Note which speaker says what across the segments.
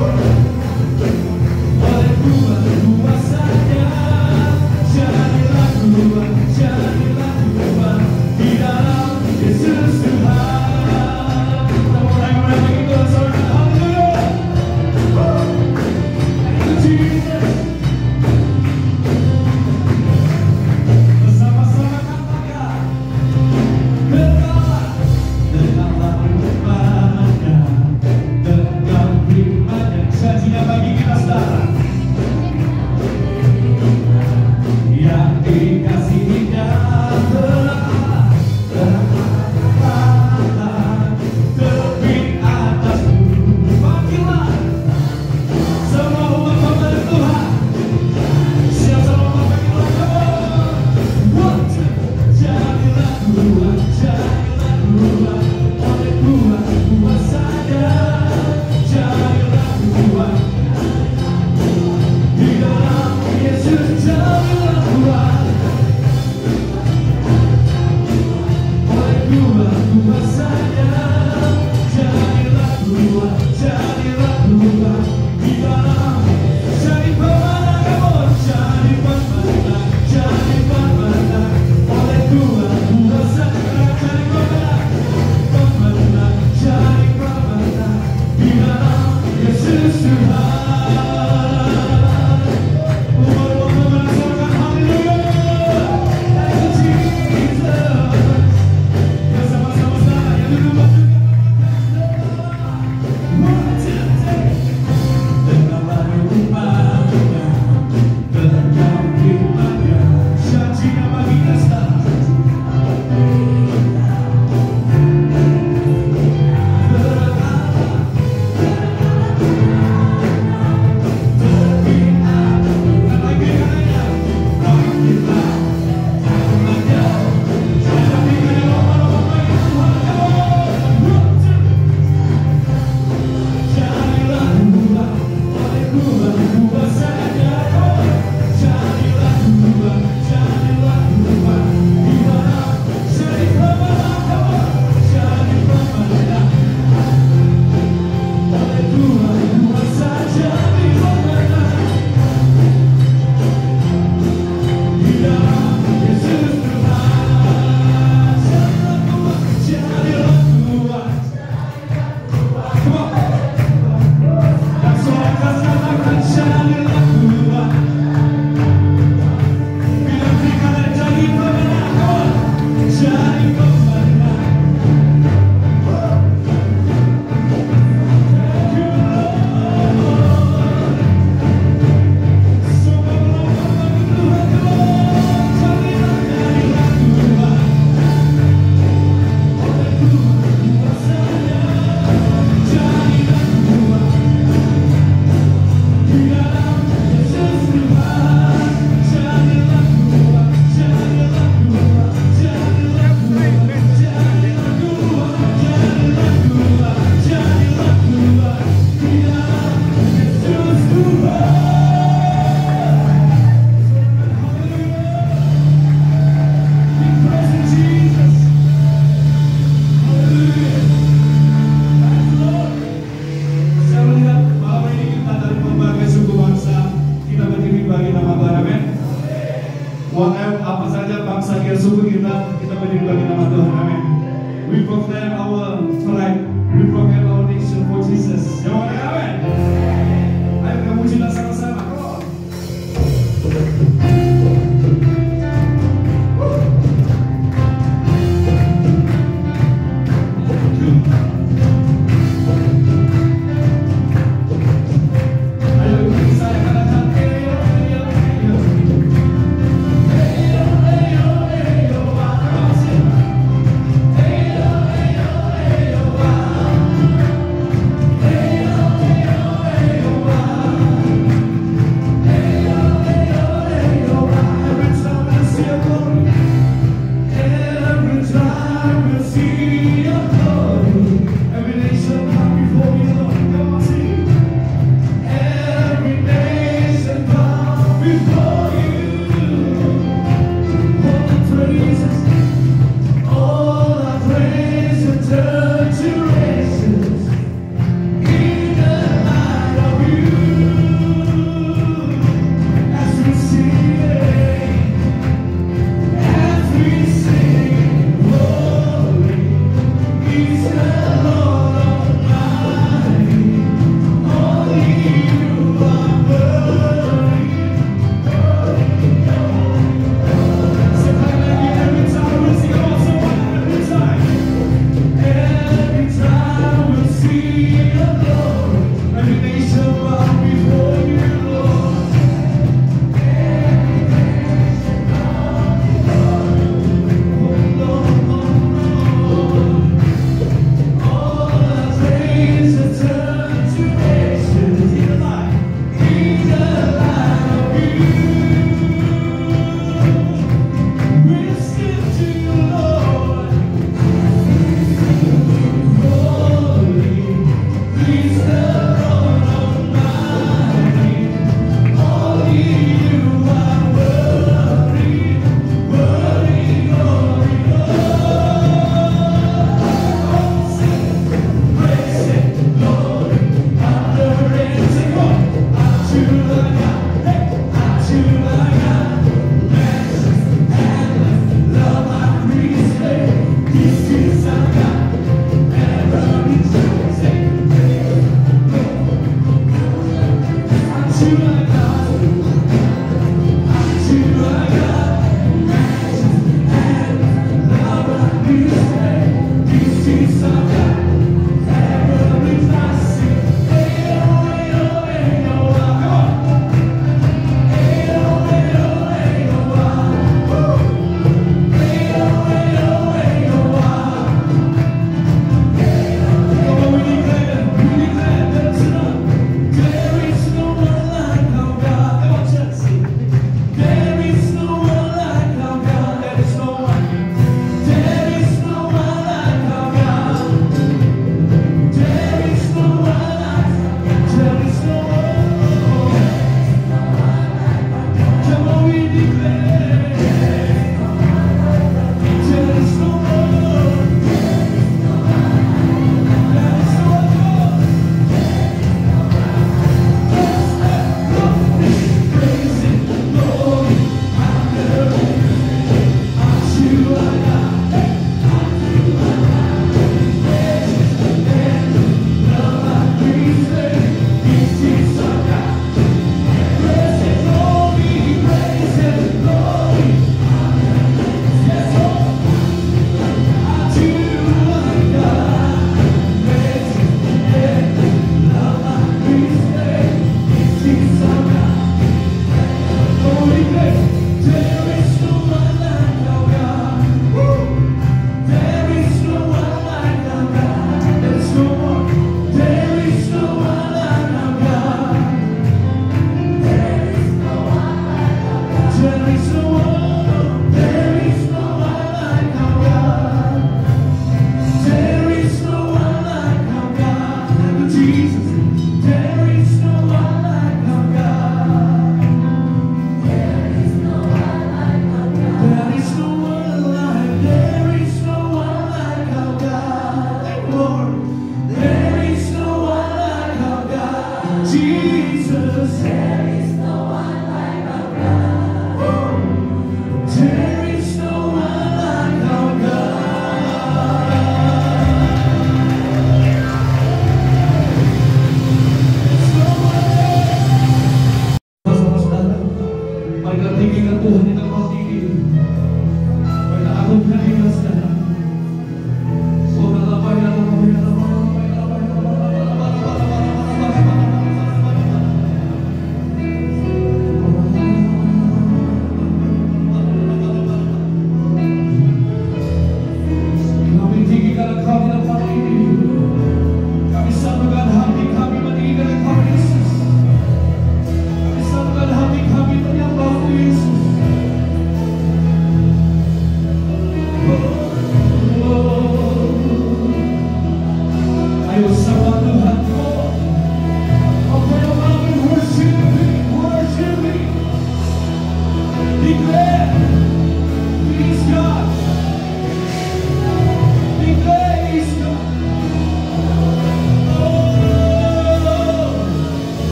Speaker 1: Oleh Tuhan kuasanya, jadilah Tuhan di dalam Yesus Tuhan. Kita mulai lagi itu saudara, haleluya. Thank you Jesus. Bersama-sama katakan, Engkaulah umpanya, Engkau firman yang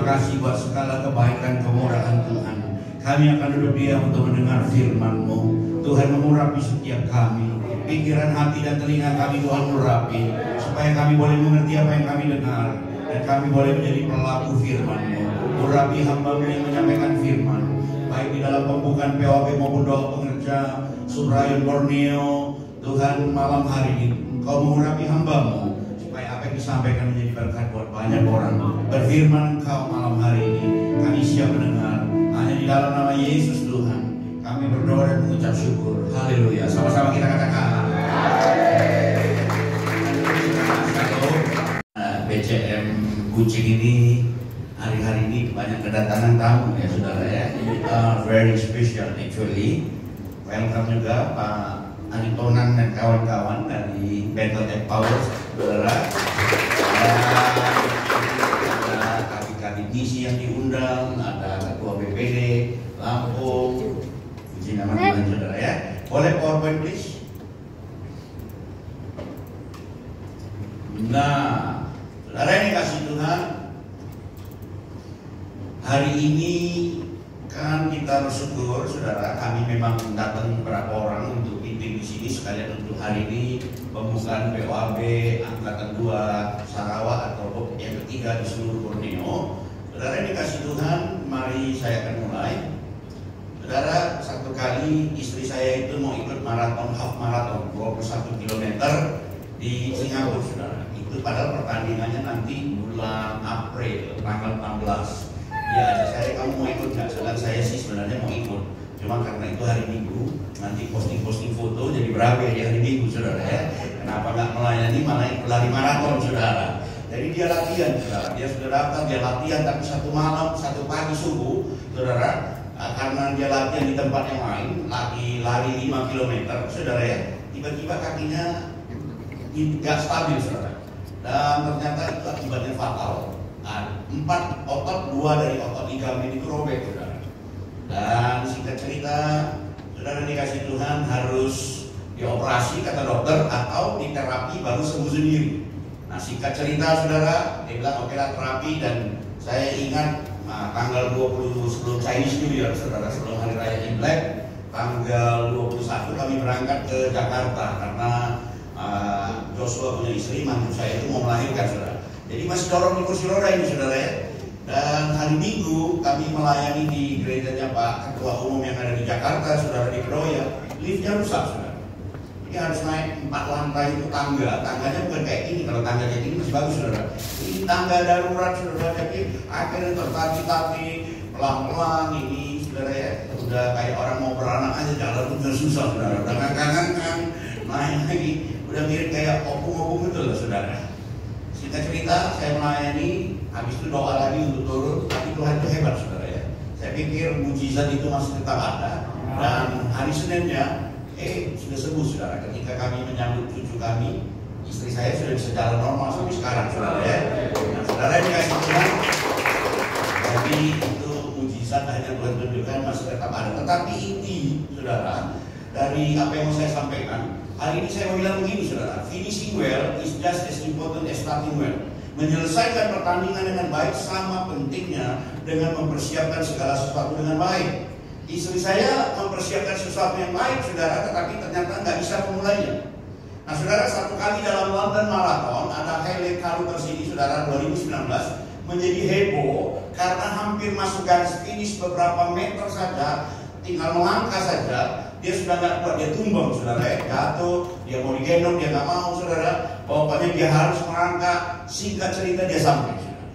Speaker 2: kasih buat segala kebaikan kemurahan Tuhan. Kami akan duduk diam untuk mendengar firman-Mu. Tuhan mengurapi setiap kami, pikiran, hati, dan telinga kami Tuhan urapi, supaya kami boleh mengerti apa yang kami dengar, dan kami boleh menjadi pelaku firman-Mu. Urapi hamba-Mu yang menyampaikan firman, baik di dalam pembukaan POB maupun doa pengerja Subrayon Borneo. Tuhan, malam hari ini Engkau mengurapi hamba-Mu, supaya apa yang disampaikan menjadi berkat buat banyak orang. Berfirman Engkau malam hari ini, kami siap mendengar. Hanya di dalam nama Yesus Tuhan kami berdoa dan mengucap syukur. Haleluya. Sama-sama kita katakan. BCM Kucing ini hari-hari ini banyak kedatangan tamu ya saudara ya. Very special actually. Welcome juga Pak Anitonan dan kawan-kawan dari Battle of Powers, saudara. Ada kabit-kabit misi yang diundang, ada ketua BPD Lampung. Puji nama Tuhan saudara ya. Boleh PowerPoint please. Nah, saudara ini kasih Tuhan. Hari ini kan kita bersyukur saudara, kami memang datang beberapa orang untuk meeting di sini sekalian untuk hari ini pembukaan POAB Angkatan 2 Sarawak atau yang ketiga di seluruh Borneo. Saudara ini kasih Tuhan, mari saya akan mulai. Saudara, satu kali istri saya itu mau ikut maraton, half marathon 21 km di Singapura saudara. Itu padahal pertandingannya nanti bulan April, tanggal 16. Ya ada saya, kamu mau ikut nggak? Sedangkan saya sih sebenarnya mau ikut. Cuma karena itu hari Minggu, nanti posting foto jadi berapa ya hari Minggu, saudara ya. Kenapa nggak melayani malah lari maraton, saudara? Jadi dia latihan, saudara. Dia sudah datang, dia latihan tapi satu malam, satu pagi subuh, saudara. Karena dia latihan di tempat yang lain, lari 5 km, saudara ya. Tiba-tiba kakinya nggak stabil, saudara. Dan ternyata itu akibatnya fatal. 4 otot, 2 dari otot ligamen itu robek, saudara. Dan singkat cerita, saudara dikasih Tuhan harus dioperasi kata dokter atau diterapi baru sembuh sendiri. Nah singkat cerita, saudara, dia bilang oke lah terapi. Dan saya ingat tanggal 20 sebelum Chinese New Year, saudara, sebelum hari raya Imlek, tanggal 21 kami berangkat ke Jakarta karena Joshua punya istri, mantu saya itu mau melahirkan, saudara. Jadi masih dorong di kursi roda ini, saudara ya. Dan hari Minggu kami melayani di gerejanya Pak Ketua Umum yang ada di Jakarta, saudara, di Kedoya. Liftnya rusak, saudara. Jadi harus naik 4 lantai itu tangga. Tangganya bukan kayak gini, kalau tangga kayak gini masih bagus, saudara. Ini tangga darurat, saudara. Jadi akhirnya tertati-tati, pelan-pelan ini, saudara ya. Udah kayak orang mau beranak aja, jalan udah susah, saudara. Udah ngangkang-ngangkang, naik lagi. Udah mirip kayak opung-opung gitu loh, saudara. Kita cerita, saya melayani, habis itu doa lagi untuk turun, tapi Tuhan itu hebat, saudara ya. Saya pikir mujizat itu masih tetap ada. Dan hari Seninnya, sudah sembuh, saudara. Ketika kami menyambut cucu kami, istri saya sudah bisa jalan normal sampai sekarang, saudara ya. Nah, saudara dikasih Tuhan, tapi itu mujizat hanya Tuhan tunjukkan masih tetap ada. Tetapi inti, saudara, dari apa yang mau saya sampaikan, hari ini saya mau bilang begini, saudara. Finishing well is just as important as starting well. Menyelesaikan pertandingan dengan baik sama pentingnya dengan mempersiapkan segala sesuatu dengan baik. Istri saya mempersiapkan sesuatu yang baik, saudara, tetapi ternyata nggak bisa memulainya. Nah, saudara, satu kali dalam London Marathon ada Haile Karuters ini, saudara, 2019 menjadi heboh karena hampir masuk garis finish beberapa meter saja, tinggal melangkah saja. Dia sudah nggak kuat, dia tumbang, saudara ya, jatuh, dia mau digendong, dia nggak mau, saudara. Pokoknya dia harus merangkak. Singkat cerita dia sampai, saudara.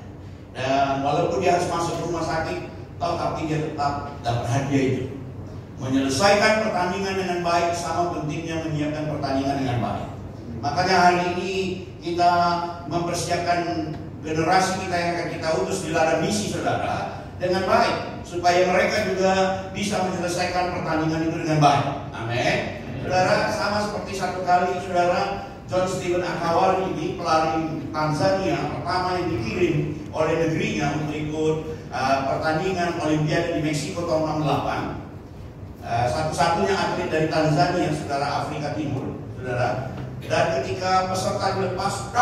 Speaker 2: Dan walaupun dia harus masuk ke rumah sakit, tapi dia tetap dapat hadiah itu. Menyelesaikan pertandingan dengan baik sama pentingnya menyiapkan pertandingan dengan baik. Makanya hari ini kita mempersiapkan generasi kita yang akan kita utus di ladang misi, saudara, dengan baik, supaya mereka juga bisa menyelesaikan pertandingan itu dengan baik. Amin. Saudara, sama seperti satu kali, saudara, John Stephen Akawari ini pelari Tanzania pertama yang dikirim oleh negerinya untuk ikut pertandingan Olimpiade di Meksiko tahun 68. Satu-satunya atlet dari Tanzania, saudara, Afrika Timur, saudara. Dan ketika peserta dilepas,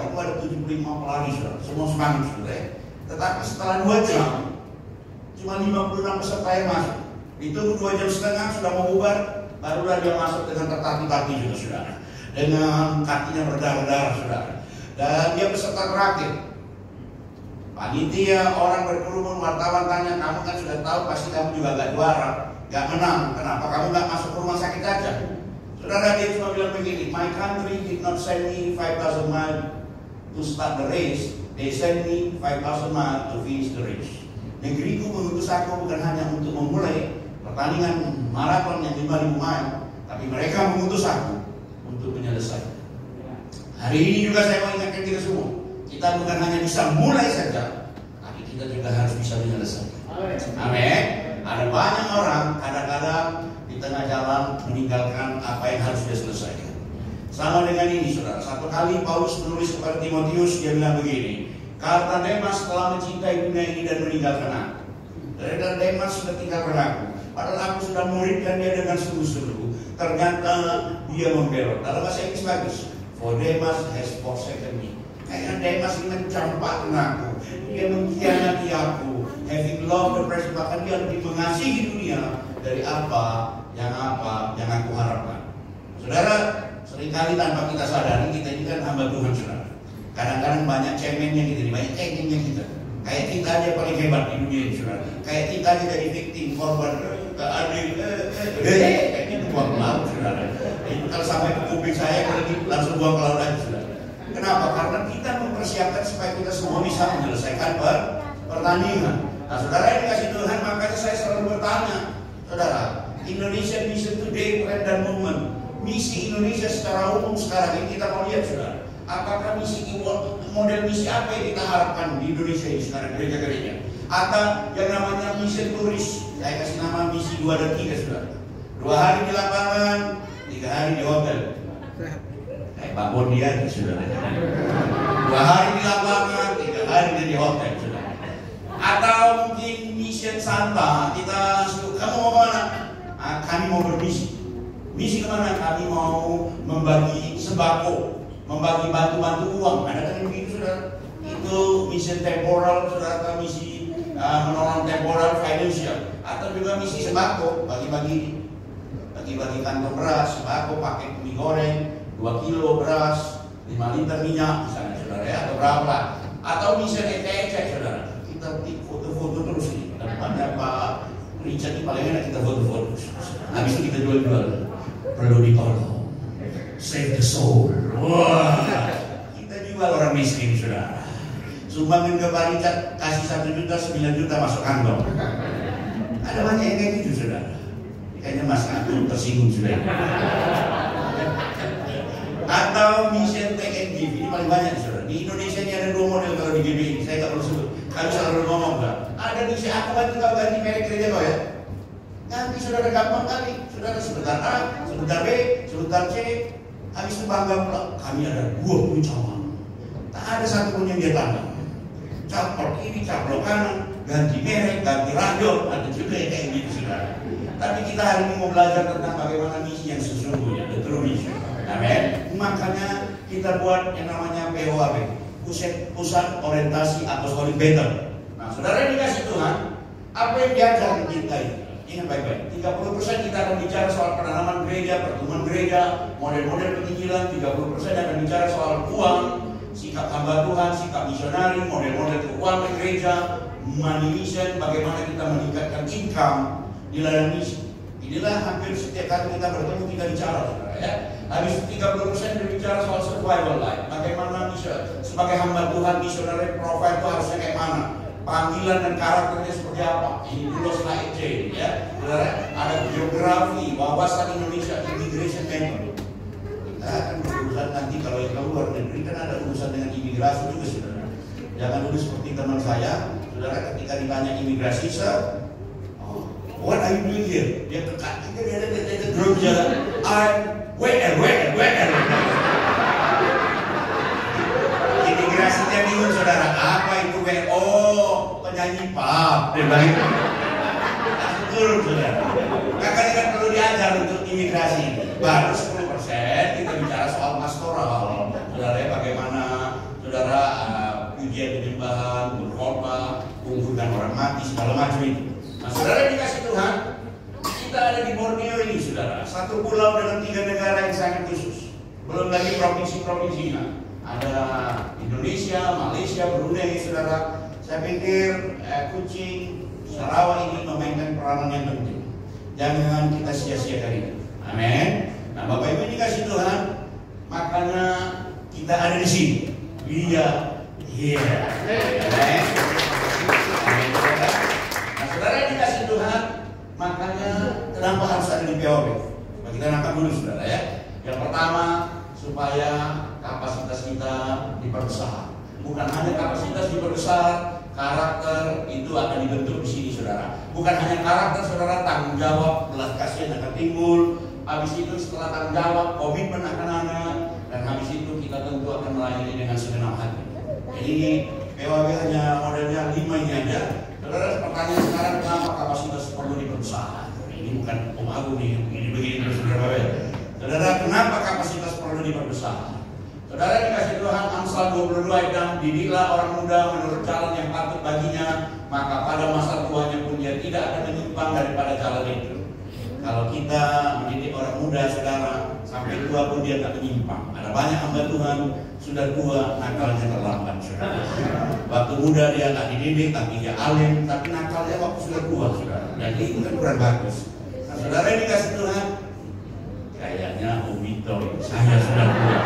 Speaker 2: itu ada 75 pelari, saudara. Semua semangat, saudara. Tetapi setelah 2 jam, cuma 56 peserta yang masuk. Ditunggu 2 jam setengah, sudah mau bubar, barulah dia masuk dengan tertati-tati juga, saudara. Dengan kakinya berdarah-darah, saudara. Dan dia peserta terakhir. Panitia, orang berkerumun, wartawan tanya, kamu kan sudah tahu pasti kamu juga gak juara, gak menang. Kenapa kamu gak masuk ke rumah sakit aja? Saudara, dia cuma bilang begini, my country did not send me 5,000 miles to start the race, they sent me 5,000 miles to finish the race. Negeriku mengutus aku bukan hanya untuk memulai pertandingan maraton yang 5.000 mile, tapi mereka mengutus aku untuk menyelesaikan. Hari ini juga saya mau ingatkan kita semua, kita bukan hanya bisa mulai saja, tapi kita juga harus bisa menyelesaikan. Amin. Ada banyak orang kadang-kadang di tengah jalan meninggalkan apa yang harus dia selesaikan. Sama dengan ini, saudara. Satu kali Paulus menulis kepada Timotius, dia bilang begini, karena Demas telah mencintai dunia ini dan meninggalkan aku. Dan Demas sudah tinggalkan aku. Padahal aku sudah muridkan dia dengan sungguh-sungguh. Ternyata dia membelot. Dalam bahasa Inggris bagus. For Demas has forsaken me. Karena Demas ini mencampakkan aku. Dia mengkhianati aku. Having loved the present, bahkan dia lebih mengasihi dunia dari apa yang aku harapkan. Saudara, seringkali tanpa kita sadari kita ini kan hamba Tuhan, saudara. Kadang-kadang banyak cemennya kita, banyak cengengnya kita. Kayak kita aja paling hebat di dunia ini, saudara. Kayak kita aja jadi victim, korban, adil, kayaknya itu buang ke laut, saudara. Itu kalau sampai ke kuping saya, langsung buang ke laut aja, saudara. Kenapa? Karena kita mempersiapkan supaya kita semua bisa menyelesaikan pertandingan. Nah, saudara yang dikasih Tuhan, makanya saya selalu bertanya, saudara, Indonesia Mission Today, Plan dan Movement, misi Indonesia secara umum sekarang ini kita mau lihat, saudara, apakah model misi apa yang kita harapkan di Indonesia ini sekarang, gereja-gereja, atau yang namanya mission turis. Saya kasih nama misi 2 dan 3, saudara. 2 hari di lapangan, 3 hari di hotel. Kayak Pak Bondi aja, saudara. 2 hari di lapangan, 3 hari di hotel, saudara. Atau mungkin mission Santa, kita kamu mau kemana? Kami mau bermisi. Misi kemana? Kami mau membagi sembako, membagi bantu-bantu uang. Ada kan yang begitu, saudara? Itu mission temporal, saudara, atau misi menolong temporal financial. Atau juga misi sembako, bagi-bagi kantong beras, sembako, pakai mie goreng, 2 kilo beras, 5 liter minyak, misalnya, saudara, ya, atau berapa? Atau misi ecek, saudara. Kita foto-foto terus nih. Depannya Pak Richard ini paling enak kita foto-foto. Habis itu kita jual-jual. Perlu ditolong. Save the soul. Wah, kita jual orang miskin, saudara. Sumbangin ke Pak Richard, kasih 1 juta, 9 juta masuk kantong. Ada banyak yang kayak gitu, saudara. Kayaknya Mas Agung tersinggung sudah. Atau mission take and give, ini paling banyak, saudara. Di Indonesia ini ada 2 model kalau di GBI, saya nggak perlu sebut. Kami selalu ngomong, Pak. Ada misi aku bantu kau ganti merek gereja kau ya. Nanti saudara gampang kali, saudara sebentar A, sebentar B, sebentar C. Habis itu bangga pula, kami ada 20 cabang. Tak ada satu pun yang dia tanam. Caplok kiri, caplok kanan, ganti merek, ganti radio, ada juga yang kayak gitu, saudara. Tapi kita hari ini mau belajar tentang bagaimana misi yang sesungguhnya, the true mission. Amin. Makanya kita buat yang namanya POAB, Pusat Orientasi Apostolik Bethel. Nah, saudara yang dikasih Tuhan, apa yang diajar kita ini? Ingat baik-baik, 30% kita akan bicara soal penanaman gereja, pertumbuhan gereja, model-model penginjilan, 30% akan bicara soal uang, sikap hamba Tuhan, sikap misionari, model-model keuangan gereja, money mission, bagaimana kita meningkatkan income di ladang misi. Inilah hampir setiap kali kita bertemu kita bicara, saudara, ya. Habis 30% berbicara soal survival life, bagaimana sebagai hamba Tuhan, misionari, profil itu harusnya kayak mana, panggilan dan karakternya seperti apa. Ini dulu slide C, ya. Saudara, ada geografi, wawasan Indonesia, immigration method. Kita akan berurusan nanti kalau yang keluar negeri kan ada urusan dengan imigrasi juga, saudara. Jangan dulu seperti teman saya, saudara, ketika ditanya imigrasi, what are you doing here? Dia tekan, dia drop jalan. Where? Imigrasinya bingung, saudara. Apa itu where? Oh, penyanyi pop. Dia bilang itu. Langsung turun, saudara. Makanya kan perlu diajar untuk imigrasi. Baru 10% kita bicara soal pastoral. Saudara, bagaimana saudara pujian penyembahan, berkhotbah, mengumpulkan orang mati, segala macam itu. Nah, saudara dikasih Tuhan, kita ada di Borneo ini, saudara. Satu pulau dengan 3 negara yang sangat khusus. Belum lagi provinsi-provinsinya. Ada Indonesia, Malaysia, Brunei, saudara. Saya pikir Kuching, Sarawak ini memainkan peranan yang penting. Jangan kita sia-siakan itu. Amin. Nah, Bapak Ibu dikasih Tuhan, makanya kita ada di sini. Iya. Amin. Saudara yang dikasih Tuhan, makanya kenapa harus ada di POB? Kita nangkap dulu, saudara, ya. Yang pertama, supaya kapasitas kita diperbesar. Bukan hanya kapasitas diperbesar, karakter itu akan dibentuk di sini, saudara. Bukan hanya karakter, saudara, tanggung jawab, belas kasihan akan timbul. Habis itu setelah tanggung jawab, komitmen akan ada, dan habis itu kita tentu akan melayani dengan segenap hati. Jadi POB hanya modelnya 5 ini aja. Saudara, pertanyaan sekarang, kenapa kapasitas perlu diperbesar? Ini bukan Om Agung nih, ini begini terus, saudara. Saudara, kenapa kapasitas perlu diperbesar? Saudara dikasih Tuhan, Amsal 22 ayat 6, didiklah orang muda menurut jalan yang patut baginya, maka pada masa tuanya pun dia tidak akan menyimpang daripada jalan itu. Kalau kita mendidik orang muda, saudara, sampai tua pun dia tak menyimpang. Ada banyak hamba Tuhan sudah tua, nakalnya terlambat, saudara. Waktu muda dia tak dididik, tapi dia alim, tapi nakalnya waktu sudah tua, saudara. Jadi itu kan kurang bagus. Nah, saudara yang dikasih Tuhan, kayaknya Om Vito, saya sudah tua.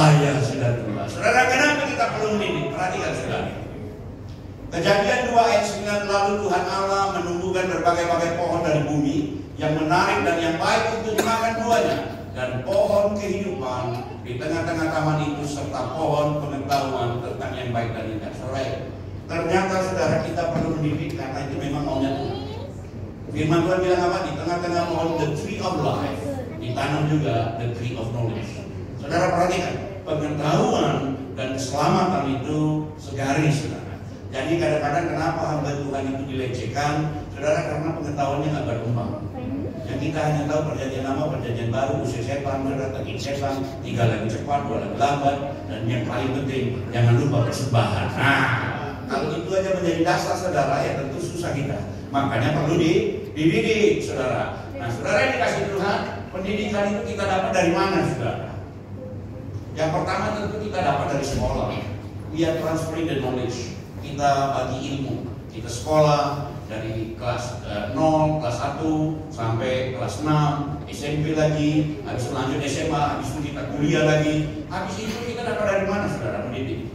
Speaker 2: cahaya sudah keluar. Saudara, kenapa kita perlu mendidik? Perhatikan saudara. Kejadian 2 ayat 9, lalu Tuhan Allah menumbuhkan berbagai-bagai pohon dari bumi yang menarik dan yang baik untuk dimakan buahnya, dan pohon kehidupan di tengah-tengah taman itu, serta pohon pengetahuan tentang yang baik dan indah. Saudara, ternyata saudara kita perlu mendidik karena itu memang maunya Tuhan. Firman Tuhan bilang apa? Di tengah-tengah pohon the tree of life ditanam juga the tree of knowledge. Saudara perhatikan, pengetahuan dan keselamatan itu segaris, saudara. Jadi kadang-kadang kenapa hamba Tuhan itu dilecehkan, saudara, karena pengetahuannya nggak berkembang. Yang kita hanya tahu perjanjian lama, perjanjian baru, usia setan, saudara, taking setan, 3 lagi cepat, 2 lagi lambat, dan yang paling penting jangan lupa persembahan. Nah, kalau itu aja menjadi dasar saudara, ya tentu susah kita. Makanya perlu dididik, saudara. Nah, saudara yang dikasih Tuhan, pendidikan itu kita dapat dari mana, saudara? Yang pertama tentu kita dapat dari sekolah. We are transferring the knowledge. Kita bagi ilmu. Kita sekolah dari kelas 0, kelas 1 sampai kelas 6, SMP lagi, habis lanjut SMA, habis itu kita kuliah lagi. Habis itu kita dapat dari mana, saudara, mendidik?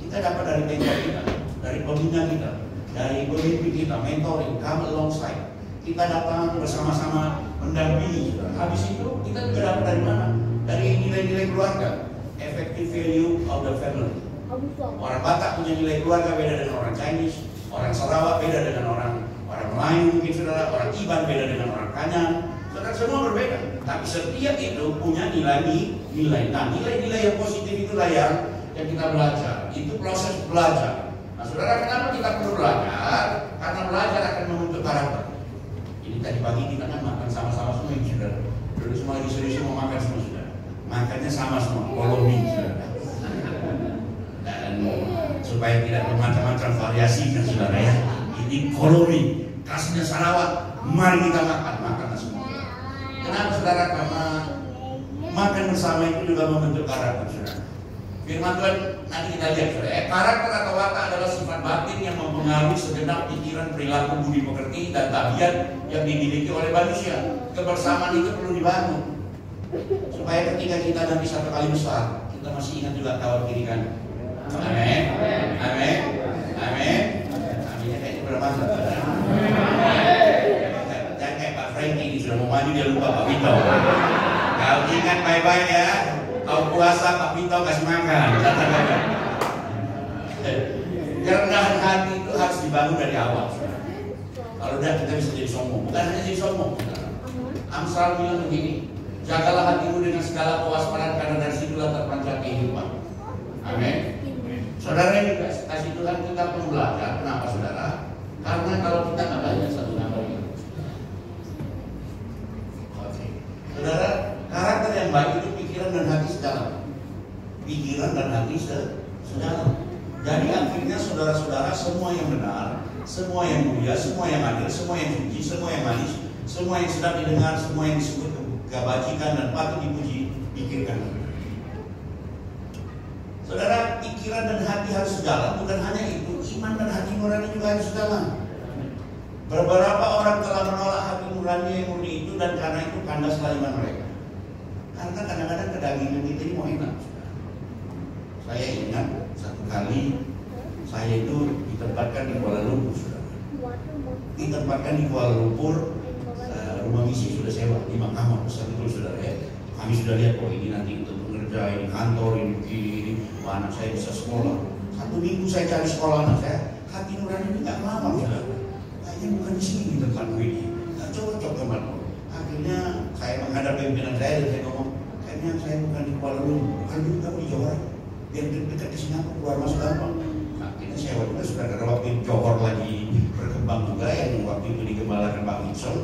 Speaker 2: Kita dapat dari mentor kita, dari pembina kita, dari pemimpin kita, mentoring, come alongside. Kita datang bersama-sama mendampingi, saudara. Habis itu kita juga dapat dari mana? Dari nilai-nilai keluarga, effective value of the family. Orang Batak punya nilai keluarga beda dengan orang Chinese, orang Sarawak beda dengan orang Melayu mungkin, saudara, orang Iban beda dengan orang Kanyan. Saudara, semua berbeda, tapi setiap itu punya nilai-nilai. Nah, nilai-nilai yang positif itulah yang kita belajar. Itu proses belajar. Nah, saudara, kenapa kita perlu belajar? Karena belajar akan membentuk karakter. Ini tadi pagi kita kan makan sama-sama semua, saudara. Dulu semua lagi serius mau makan semua, saudara. Makannya sama semua, kolomi, saudara. Dan supaya tidak bermacam-macam variasi, kan, saudara, ya. Ini kolomi, khasnya Sarawak. Mari kita makan semua. Kenapa, saudara? Karena makan bersama itu juga membentuk karakter, saudara. Firman Tuhan nanti kita lihat, saudara. Karakter atau watak adalah sifat batin yang mempengaruhi segenap pikiran, perilaku, budi pekerti, dan tabiat yang dimiliki oleh manusia. Kebersamaan itu perlu dibangun supaya ketika kita nanti satu kali besar, kita masih ingat juga kawan kiri kan. Amin, amin, amin. Aminnya kayaknya berapa? Jangan kayak Pak Frankie ini sudah mau maju dia lupa Pak Vito. Kau ingat baik-baik ya. Kau puasa Pak Vito kasih makan. Kerendahan hati itu harus dibangun dari awal. Kalau udah kita bisa jadi sombong. Bukan hanya jadi sombong. Amsal bilang begini, jagalah hatimu dengan segala kewaspadaan karena dari situlah terpancar kehidupan. Amin. Saudara yang dikasih Tuhan, kita perlu belajar. Kenapa, saudara? Karena kalau kita nggak belajar satu nama ini. Oke. Saudara, karakter yang baik itu pikiran dan hati sejalan. Pikiran dan hati sejalan. Jadi akhirnya saudara-saudara, semua yang benar, semua yang mulia, semua yang adil, semua yang suci, semua yang manis, semua yang sedap didengar, semua yang disebut kebajikan dan patut dipuji, pikirkan. Saudara, pikiran dan hati harus sejalan. Bukan hanya itu, iman dan hati nurani juga harus sejalan. Beberapa orang telah menolak hati nurani yang murni itu, dan karena itu kandaslah iman mereka. Karena kadang-kadang kedagingan kita ini mau enak. Saya ingat satu kali saya itu ditempatkan di Kuala Lumpur, saudara. Ditempatkan di Kuala Lumpur, rumah misi sudah sewa 5 kamar besar itu, saudara, ya. Kami sudah lihat, oh ini nanti untuk pengerja, ini kantor, ini anak saya bisa sekolah. 1 minggu saya cari sekolah anak saya, hati nurani ini nggak lama, saudara. Kayaknya bukan di sini di tempatku ini, nggak cocok tempatku. Akhirnya saya menghadap pimpinan saya dan saya ngomong, kayaknya saya bukan di Kuala Lumpur, bukan juga kamu di Johor, biar dekat di sini aku keluar masuk gampang. Akhirnya saya waktu itu sudah ada waktu Johor lagi berkembang juga, yang waktu itu digembalakan Pak Winston.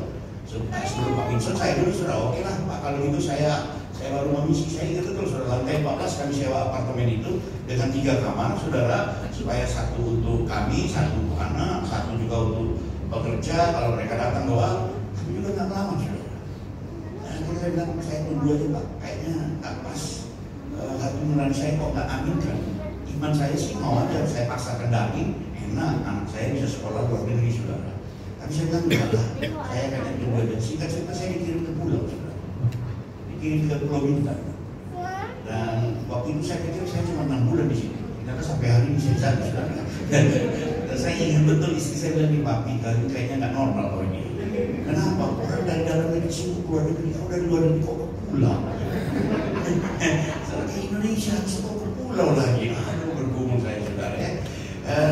Speaker 2: Sebelum Pak Winston saya dulu sudah oke lah Pak, kalau itu saya baru rumah misi. Saya ingat betul, saudara, lantai 14 kami sewa apartemen itu dengan 3 kamar, saudara, supaya 1 untuk kami, 1 untuk anak, 1 juga untuk bekerja kalau mereka datang doang. Tapi juga nggak lama, saudara. Nah, kalau saya bilang, saya tunggu aja Pak, kayaknya nggak pas. Hati nurani saya kok nggak amin kan. Iman saya sih mau aja, saya paksakan daging, enak, anak saya bisa sekolah luar negeri, saudara. Tapi saya bilang enggak lah, saya akan tunggu aja. Singkat cerita saya dikirim ke pulau, saudara. Dikirim ke Pulau Bintan. Dan waktu itu saya pikir saya cuma 6 bulan di sini. Ternyata sampai hari ini saya jadi saudara. Dan saya ingat betul istri saya bilang di papi, kayaknya nggak normal kalau ini. Kenapa? Orang dari dalam negeri sibuk keluar negeri, kalau dari luar negeri kok ke pulau. Salah ke Indonesia harus kok ke pulau lagi. Aduh, bergumul saya saudara ya.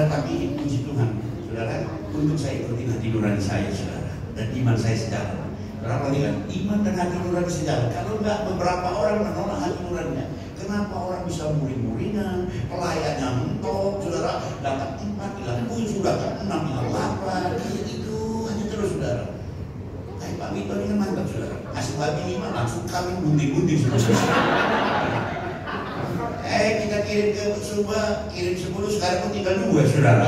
Speaker 2: Tapi puji Tuhan, saudara, untuk saya ikuti hati nurani saya saudara, dan iman saya sejalan. Berapa kan? Iman dan hati nurani sejalan. Kalau enggak, beberapa orang menolak hati nuraninya. Kenapa orang bisa muring-muringan, pelayannya mentok, saudara, datang 4, hilang 7, datang 6, hilang 8, itu hanya terus saudara. Kayak Pak Mito ini kan mantap saudara, kasih babi 5, langsung kami gunting-gunting saudara. Kita kirim ke Sumba, kirim 10, sekarang pun tinggal 2 saudara.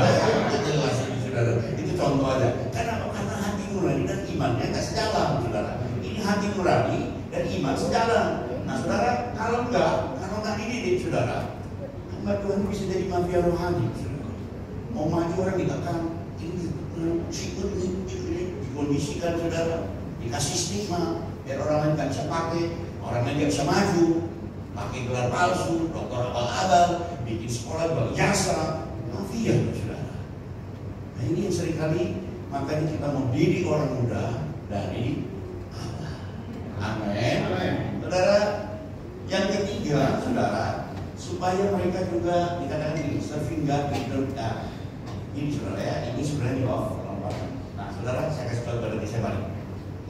Speaker 2: Jelas ini saudara, itu contoh aja. Kenapa? Karena hati nurani dan imannya nggak sejalan saudara. Ini hati nurani dan iman sejalan. Nah saudara, kalau nggak dididik saudara, hamba Tuhan bisa jadi mafia rohani saudara. Mau maju orang dikatakan ini sikut ini dikondisikan saudara, dikasih stigma biar orang lain nggak bisa pakai, orang lain nggak bisa maju, pakai gelar palsu, dokter abal-abal, bikin sekolah jual jasa, mafia saudara. Nah ini yang seringkali makanya kita mau didik orang muda dari Allah. Amin. Saudara, yang ketiga, saudara, supaya mereka juga dikatakan ini serving God with their ini saudara ya, ini sebenarnya di off. Nah, saudara, saya kasih tahu berarti saya balik.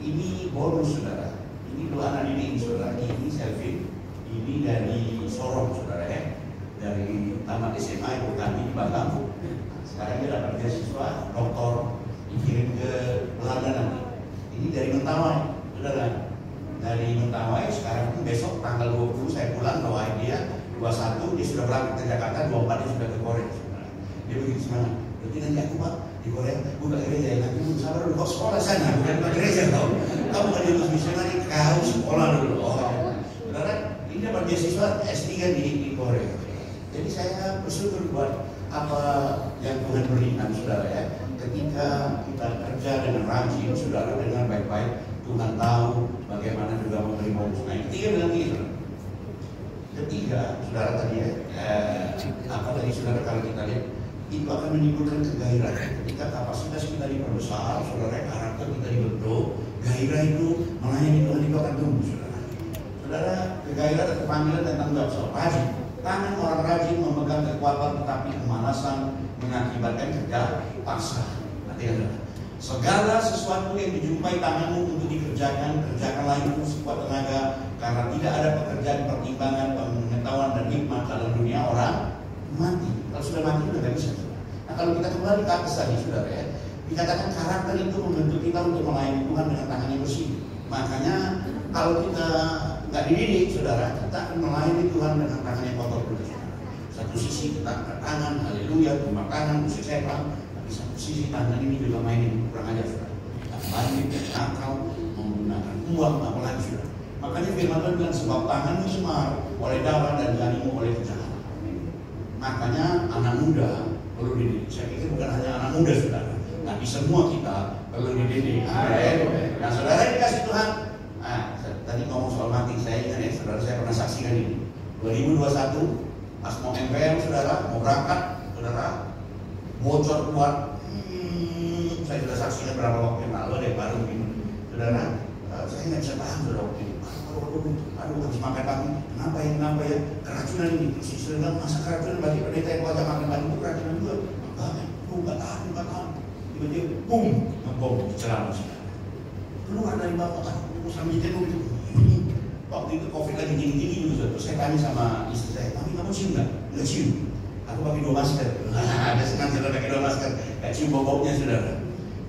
Speaker 2: Ini bonus saudara. Ini dua anak didik saudara. Ini Selvin, ini dari Sorong saudara ya, dari tamat SMA Ibu kami di Batam. Sekarang dia dapat beasiswa doktor, dikirim ke Belanda nanti. Ini dari Mentawai, saudara. Dari Mentawai, sekarang pun besok tanggal 20 saya pulang bawa dia, 21 dia sudah berangkat ke Jakarta, 24 dia sudah ke Korea. Dia begitu semangat. Berarti nanti aku Pak di Korea buka gereja ya, nanti pun sabar dulu, kau sekolah sana, bukan buka gereja kau. Kau bukan diurus misionari, kau sekolah dulu. Oh, saudara, ini dapat beasiswa S3 di Korea. Jadi saya bersyukur buat apa yang Tuhan berikan saudara ya. Ketika kita kerja dengan rajin saudara, dengan baik-baik, Tuhan tahu bagaimana juga memberi bonus. Nah, ketiga bilang gitu. Ketiga, saudara tadi ya, apa tadi saudara kalau kita lihat itu akan menimbulkan kegairahan. Ketika kapasitas kita diperbesar, saudara, karakter kita dibentuk, gairah itu melayani Tuhan itu akan tumbuh, saudara. Saudara, kegairahan atau panggilan dan tanggung jawab rajin. Tangan orang rajin memegang kekuatan, tetapi kemalasan mengakibatkan kerja paksa. Artinya, segala sesuatu yang dijumpai tanganmu untuk dikerjakan, kerjakanlah itu sekuat tenaga, karena tidak ada pekerjaan pertimbangan, pengetahuan dan hikmah dalam dunia orang mati. Kalau sudah mati sudah tidak bisa. Nah kalau kita kembali ke atas tadi saudara ya, dikatakan karakter itu membentuk kita untuk melayani Tuhan dengan tangan yang bersih. Makanya kalau kita nggak dididik saudara, kita akan melayani Tuhan dengan tangan yang kotor dulu. Satu sisi kita angkat tangan, haleluya, tumpah tangan, musik setan. Satu sisi tangan ini juga mainin kurang ajar saudara. Banyak dan nakal menggunakan uang apalagi saudara. Makanya firman Tuhan bilang sebab tanganmu semar oleh darah dan jarimu oleh kejahatan. Makanya anak muda perlu dididik. Saya pikir bukan hanya anak muda saudara, tapi semua kita perlu dididik. Nah saudara dikasih Tuhan. Nah tadi ngomong soal mati, saya ingat ya saudara, saya pernah saksikan ini 2021 pas mau MPM saudara, mau berangkat saudara, bocor keluar. Saya sudah saksikan berapa waktu yang lalu ada yang baru begini saudara, saya nggak bisa tahan saudara waktu ini. Aduh habis makan pagi, kenapa ya keracunan ini. Terus istri bilang masa keracunan bagi pendeta yang wajah makan pagi itu keracunan juga. Nggak tahan. Tiba-tiba bum, ngebom di celana saudara. Keluar dari bawah, sambil jenguk itu. Waktu itu COVID lagi tinggi juga. Terus saya tanya sama istri saya, tapi kamu cium nggak? Nggak cium. Aku pakai 2 masker. Ada senang saudara pakai 2 masker. Nggak cium bau-baunya saudara.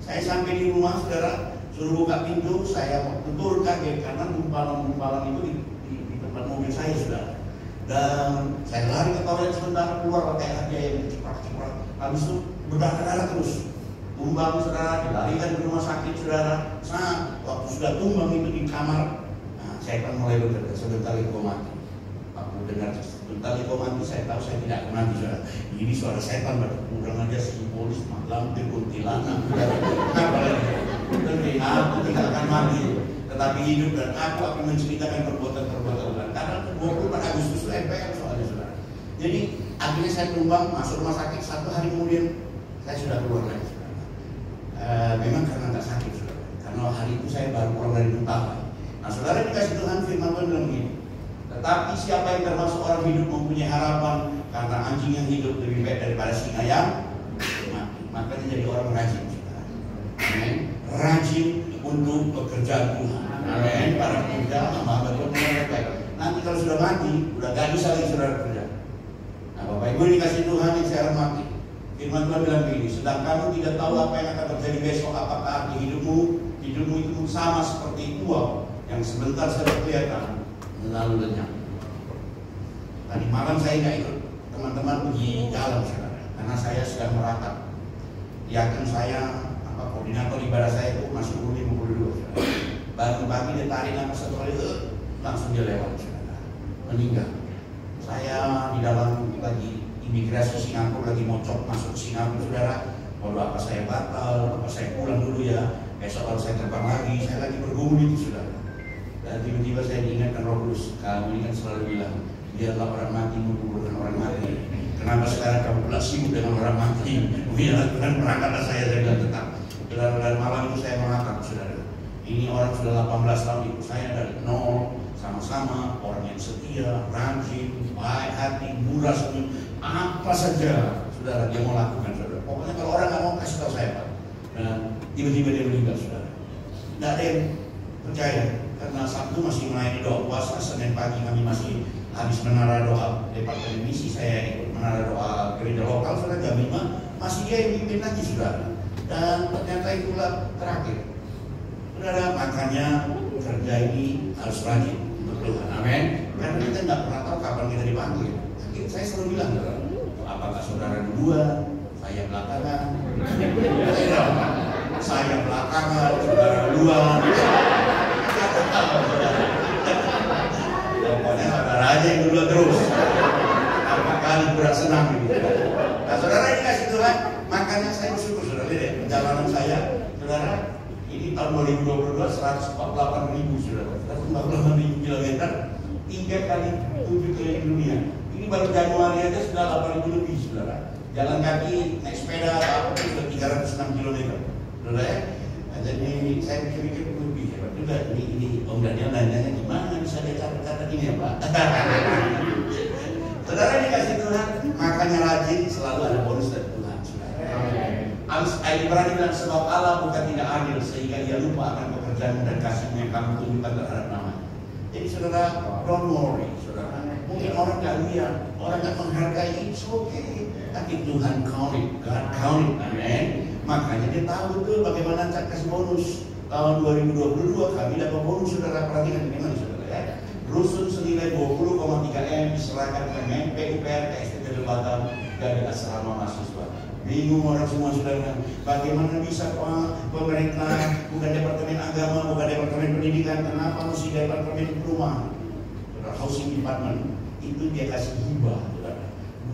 Speaker 2: Saya sampai di rumah saudara, suruh buka pintu, saya betul kaget karena gumpalan-gumpalan itu di tempat mobil saya saudara. Dan saya lari ke toilet sebentar, keluar pakai hadiah yang cepat-cepat. Habis itu berdarah-darah terus. Tumbang saudara, dilarikan ke rumah sakit saudara. Nah, waktu sudah tumbang itu di kamar, nah, saya akan mulai bekerja. Sebentar itu mati. Aku dengar sebentar itu mati, saya tahu saya tidak akan mati saudara. Ini suara setan, kurang aja simbolis, lampir, kuntilanak. Apa lagi? Demi aku tidak akan mati, tetapi hidup dan aku akan menceritakan perbuatan-perbuatan Tuhan. Karena 24 Agustus Jadi akhirnya saya tumbang masuk rumah sakit, 1 hari kemudian saya sudah keluar lagi. Memang karena nggak sakit, saudara. Karena hari itu saya baru keluar dari Muntah. Nah, saudara dikasih Tuhan, firman Tuhan bilang begini. Tetapi siapa yang termasuk orang hidup mempunyai harapan, karena anjing yang hidup lebih baik daripada singa yang mati. Makanya jadi orang rajin, saudara. Amin. Rajin untuk pekerjaan Tuhan. Amin. Para pemuda, hamba Tuhan yang baik. Nanti kalau sudah mati, udah gak bisa lagi saudara kerja. Nah, Bapak Ibu dikasih Tuhan yang saya hormati. Firman Tuhan bilang begini, sedang kamu tidak tahu apa yang akan terjadi besok, apakah arti hidupmu itu sama seperti uap yang sebentar saja kelihatan lalu lenyap. Tadi malam saya nggak ikut teman-teman pergi jalan, saudara, karena saya sedang meratap. Yakin saya, koordinator ibadah saya itu masih umur 52, saudara. Baru pagi dia tarik nafas 1 kali, langsung dia lewat, saudara, meninggal. Saya di dalam lagi imigrasi Singapura, lagi mocok masuk Singapura, saudara. Waduh, apa saya batal, apa saya pulang dulu ya, besok kalau saya terbang lagi, saya lagi bergumul itu, saudara. Dan tiba-tiba saya diingatkan Roh Kudus, kamu ini kan selalu bilang, biarlah orang mati menguburkan orang mati. Kenapa sekarang kamu pula sibuk dengan orang mati? Biarlah Tuhan merangkatlah saya bilang tetap. Dan malam itu saya mengatakan, saudara, ini orang sudah 18 tahun ikut saya dari nol, sama-sama orang yang setia, rajin, baik hati, murah senyum, apa saja saudara dia mau lakukan, saudara. Pokoknya kalau orang nggak mau kasih tahu saya, Pak. Dan tiba-tiba dia meninggal, saudara. Tidak ada yang percaya. Karena Sabtu masih melayani doa puasa, Senin pagi kami masih habis menara doa departemen misi, saya ikut menara doa gereja lokal, saudara. Jam 5 masih dia yang pimpin lagi, saudara. Dan ternyata itulah terakhir, saudara. Makanya kerja ini harus rajin untuk Tuhan, amin. Karena kita nggak pernah tahu kapan kita dipanggil. Saya selalu bilang, saudara, apakah saudara duluan, saya belakangan, saya belakangan, saudara duluan. Pokoknya saudara aja yang dulu terus. Apa kali berat senang gitu. Nah, saudara ini kasih Tuhan, makanya saya bersyukur, saudara. Lihat perjalanan saya, saudara. Ini tahun 2022 148.000, saudara. 148.000 kilometer, 3 kali 7 keliling dunia. Ini baru Januari aja sudah 8.000 lebih, saudara. Jalan kaki, naik sepeda, apa pun sudah 306 kilometer, saudara ya. Nah, jadi saya pikir lebih hebat juga. Ini Om Daniel nanya gimana bisa dia catat ini ya, Pak? Saudara dikasih Tuhan, makanya rajin, selalu ada bonus dari Tuhan, saudara. Ibrani bilang, sebab Allah bukan tidak adil sehingga Ia lupa akan pekerjaan dan kasih-Nya yang kamu tunjukkan terhadap namanya. Jadi saudara, don't worry, saudara. Mungkin orang nggak lihat, orang nggak menghargai, it's okay. Tapi Tuhan count it, God count it, amen. Makanya dia tahu betul bagaimana cara kasih bonus. Tahun 2022 kami dapat bonus, saudara. Perhatikan bagaimana, saudara ya. Rusun senilai 20,3 M diserahkan ke PUPR, KSTP Batam dari asrama mahasiswa. Bingung orang semua, saudara. Bagaimana bisa pemerintah, bukan departemen agama, bukan departemen pendidikan, kenapa mesti departemen perumahan? Saudara, housing department itu dia kasih hibah, saudara.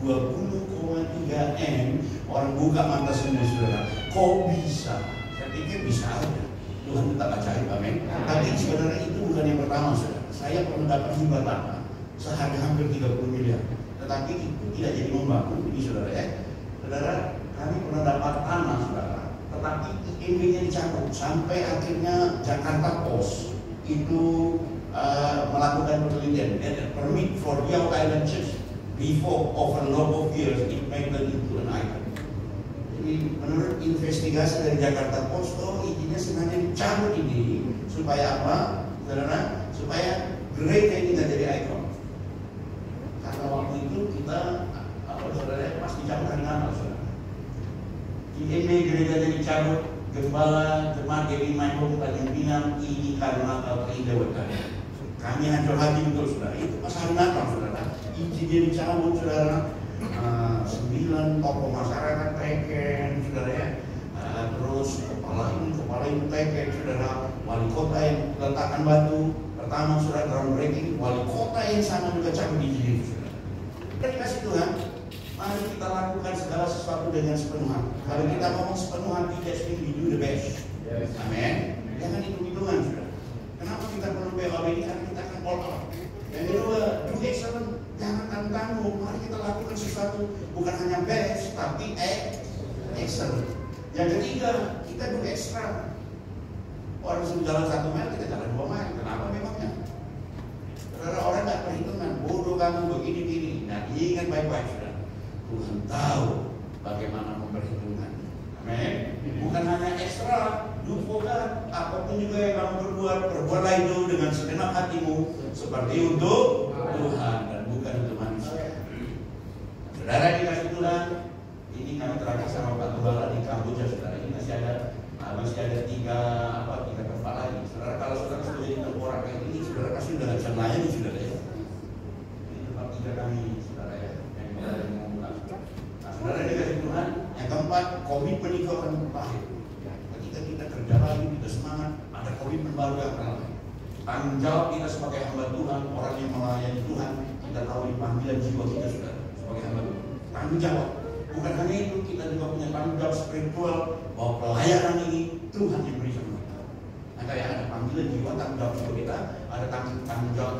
Speaker 2: 20,3 M orang buka mata semua, saudara. Kok bisa? Saya pikir bisa aja. Tuhan tetap ajaib, amin. Tapi sebenarnya itu bukan yang pertama, saudara. Saya pernah dapat hibah tanah seharga hampir 30 miliar. Tetapi itu tidak jadi membangun, ini saudara ya. Saudara, kami pernah dapat tanah, saudara. Tetapi IMB-nya dicabut sampai akhirnya Jakarta Post itu melakukan penelitian. Permit for Riau Island Church before over a lot of years it made it into an island. Jadi menurut investigasi dari Jakarta Post, izinnya sengaja dicabut ini supaya apa, saudara? Supaya gereja ini nggak jadi ikon. Karena waktu itu kita, saudara, pas dicabut hari Natal, saudara. Di gereja jadi dicabut, gembala, jemaat Dewi Maihong Tanjung Pinang, ini karena Natal terindah. Kami hancur hati betul, saudara. Itu pas hari Natal, saudara. Izinnya dicabut, saudara. 9 tokoh masyarakat teken, saudara ya. Terus kepala ini teken, saudara. Wali kota yang letakkan batu pertama, saudara, groundbreaking. Wali kota yang sama juga cabut izin, saudara. Kita dikasih Tuhan, mari kita lakukan segala sesuatu dengan sepenuh hati. Kalau kita ngomong sepenuh hati, just we do the best. Amin. Jangan hitung-hitungan, saudara. Kenapa kita perlu BOB ini? Karena kita akan all out. Yang kedua, do excellent. Jangan tanggung. Mari kita lakukan sesuatu bukan hanya best tapi excellent. Yang ketiga, kita do ekstra. Orang suruh jalan 1 mil, kita jalan 2 mil. Kenapa memangnya? Karena orang nggak perhitungan. Bodoh kamu begini-gini. Nah, ingat baik-baik sudah. Tuhan tahu bagaimana memperhitungkan. Amin. Bukan hanya ekstra, dufokan. Apapun juga yang kamu perbuatlah itu dengan segenap hatimu seperti untuk Tuhan dan bukan untuk manusia. Saudara dikasih Tuhan, ini kami terakhir sama Pak Gembala di Kamboja, saudara. Ini masih ada tiga tempat lagi. Saudara, kalau saudara sudah jadi tengkorak kayak ini, saudara pasti sudah bisa melayani, saudara ya. Ini tempat 3 kami, saudara ya, yang kita mau mulai. Nah, saudara dikasih Tuhan, yang keempat, komitmen itu akan lahir. Ketika kita kerja lagi, kita semangat, ada komitmen baru yang akan lahir. Tanggung jawab kita sebagai hamba Tuhan, orang yang melayani Tuhan, kita tahu di panggilan jiwa kita, saudara, sebagai hamba Tuhan. Tanggung jawab. Bukan hanya itu, kita juga punya tanggung jawab spiritual bahwa pelayanan ini Tuhan yang beri sama kita. Nah, kayak ada panggilan jiwa, tanggung jawab jiwa kita, ada tanggung jawab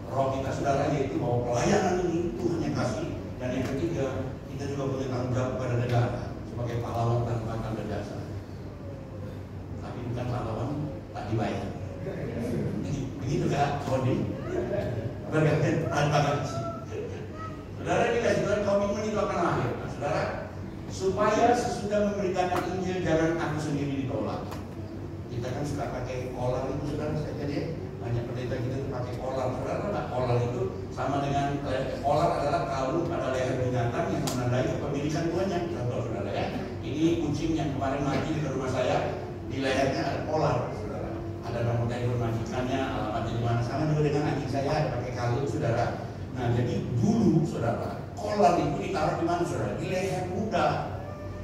Speaker 2: roh kita, saudara, yaitu bahwa pelayanan ini Tuhan yang kasih. Dan yang ketiga, kita juga punya tanggung jawab kepada negara sebagai pahlawan tanpa tanda jasa. Tapi bukan pahlawan tak dibayar. Begitu kan, Bodi? Bergantian tanpa gaji. Saudara dikasih Tuhan, komitmen itu akan lahir. Nah, saudara, supaya sesudah memberitakan Injil jangan aku sendiri ditolak. Kita kan suka pakai kolar itu, saudara, saja dia. Banyak pendeta kita itu pakai kolar. Saudara, nah, kolar itu sama dengan kolar adalah kalung pada leher binatang yang menandai kepemilikan tuannya. Contoh, saudara ya. Ini kucing yang kemarin mati di rumah saya, di lehernya ada kolar, saudara. Ada nomor telepon majikannya, alamatnya di mana. Sama juga dengan anjing saya ada pakai kalung, saudara. Nah, jadi dulu, saudara, kolar itu ditaruh di mana, saudara? Di leher budak.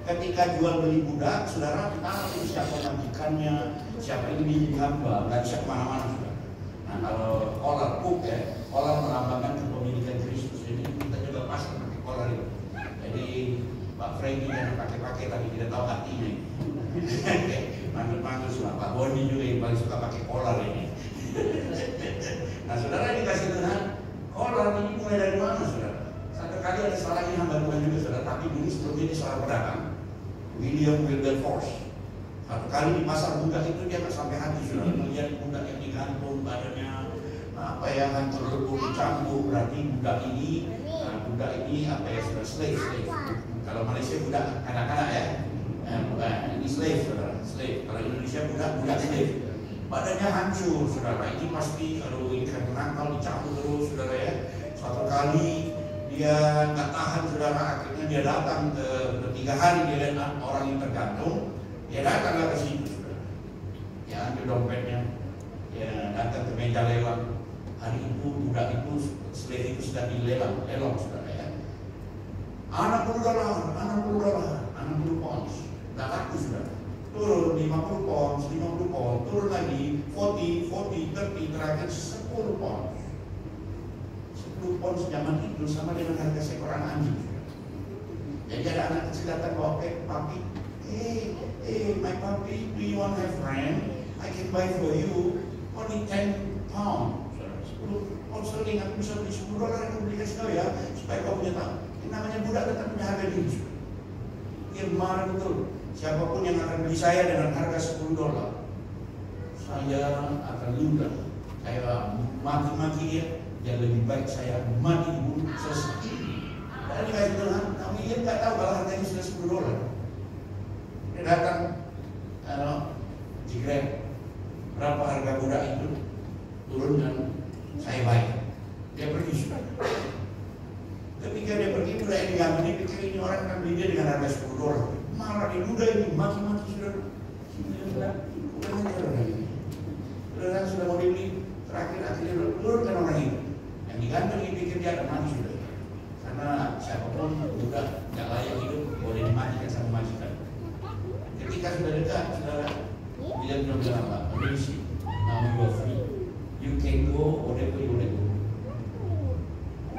Speaker 2: Ketika jual beli budak, saudara, ditaruh itu siapa majikannya, siapa ini menjadi hamba, nggak bisa kemana-mana, saudara. Nah, kalau kolar puk ya, kolar melambangkan kepemilikan Kristus. Jadi kita juga pasang pakai kolar itu. Jadi Pak Franky jangan pakai-pakai tapi tidak tahu artinya. Mantul-mantul semua. Pak Boni juga yang paling suka pakai kolar ini. Nah, saudara dikasih Tuhan. Kolar ini mulai dari mana, saudara? Satu kali ada seorang ini hamba Tuhan juga, saudara. Tapi dulu sebelumnya dia seorang pedagang, William Wilberforce. Satu kali di pasar budak itu dia sampai hati, saudara. Melihat budak yang digantung badannya, hancur lebur dicampur. Berarti budak ini saudara, slave. Kalau Malaysia budak kanak-kanak ya, ini slave, saudara. Slave. Kalau Indonesia budak slave. Badannya hancur, saudara. Ini pasti kalau ikan menangkal dicampur terus, saudara ya. Suatu kali dia nggak tahan, saudara. Akhirnya dia datang ke 3 hari dia lihat orang yang tergantung. Dia datang ke situ, saudara. Ya, ambil dompetnya. Ya, datang ke meja lelang. Hari itu budak itu, slave itu sudah dilelang, saudara ya. $60 pounds. Nggak laku, saudara. Turun 50 pounds, turun lagi 40, 30, terakhir 10 pounds. 10 pounds zaman itu sama dengan harga seekor anak anjing. Jadi ada anak kecil datang bawa papi, my puppy, do you want to have friend? I can buy for you only 10 pounds. 10 pounds sterling, aku bisa beli $10, aku belikan kau ya, supaya kau punya tahu. Ini namanya budak tetap punya harga diri. Dia marah betul. Siapapun yang akan beli saya dengan harga $10, saya akan ludah. Saya maki-maki dia. Yang lebih baik saya mati dibunuh selesai. Dan dikasih Tuhan, kami dia nggak tahu kalau harganya sudah $10. Dia datang, di Grab, berapa harga budak itu? Turun dan saya bayar. Dia pergi sudah. Ketika dia pergi, budak yang diambil ini pikir ini orang akan beli dia dengan harga $10. Marah dia, udah ini maki-maki sudah. Sudah sudah mau dibeli, terakhir akhirnya turunkan orang itu. Yang digantung ini pikir dia akan mati sudah. Karena siapapun udah nggak layak hidup boleh dimatikan sama majikan. Ketika sudah dekat, saudara, dia bilang apa? Permisi, now you are free. You can go whatever you want to go.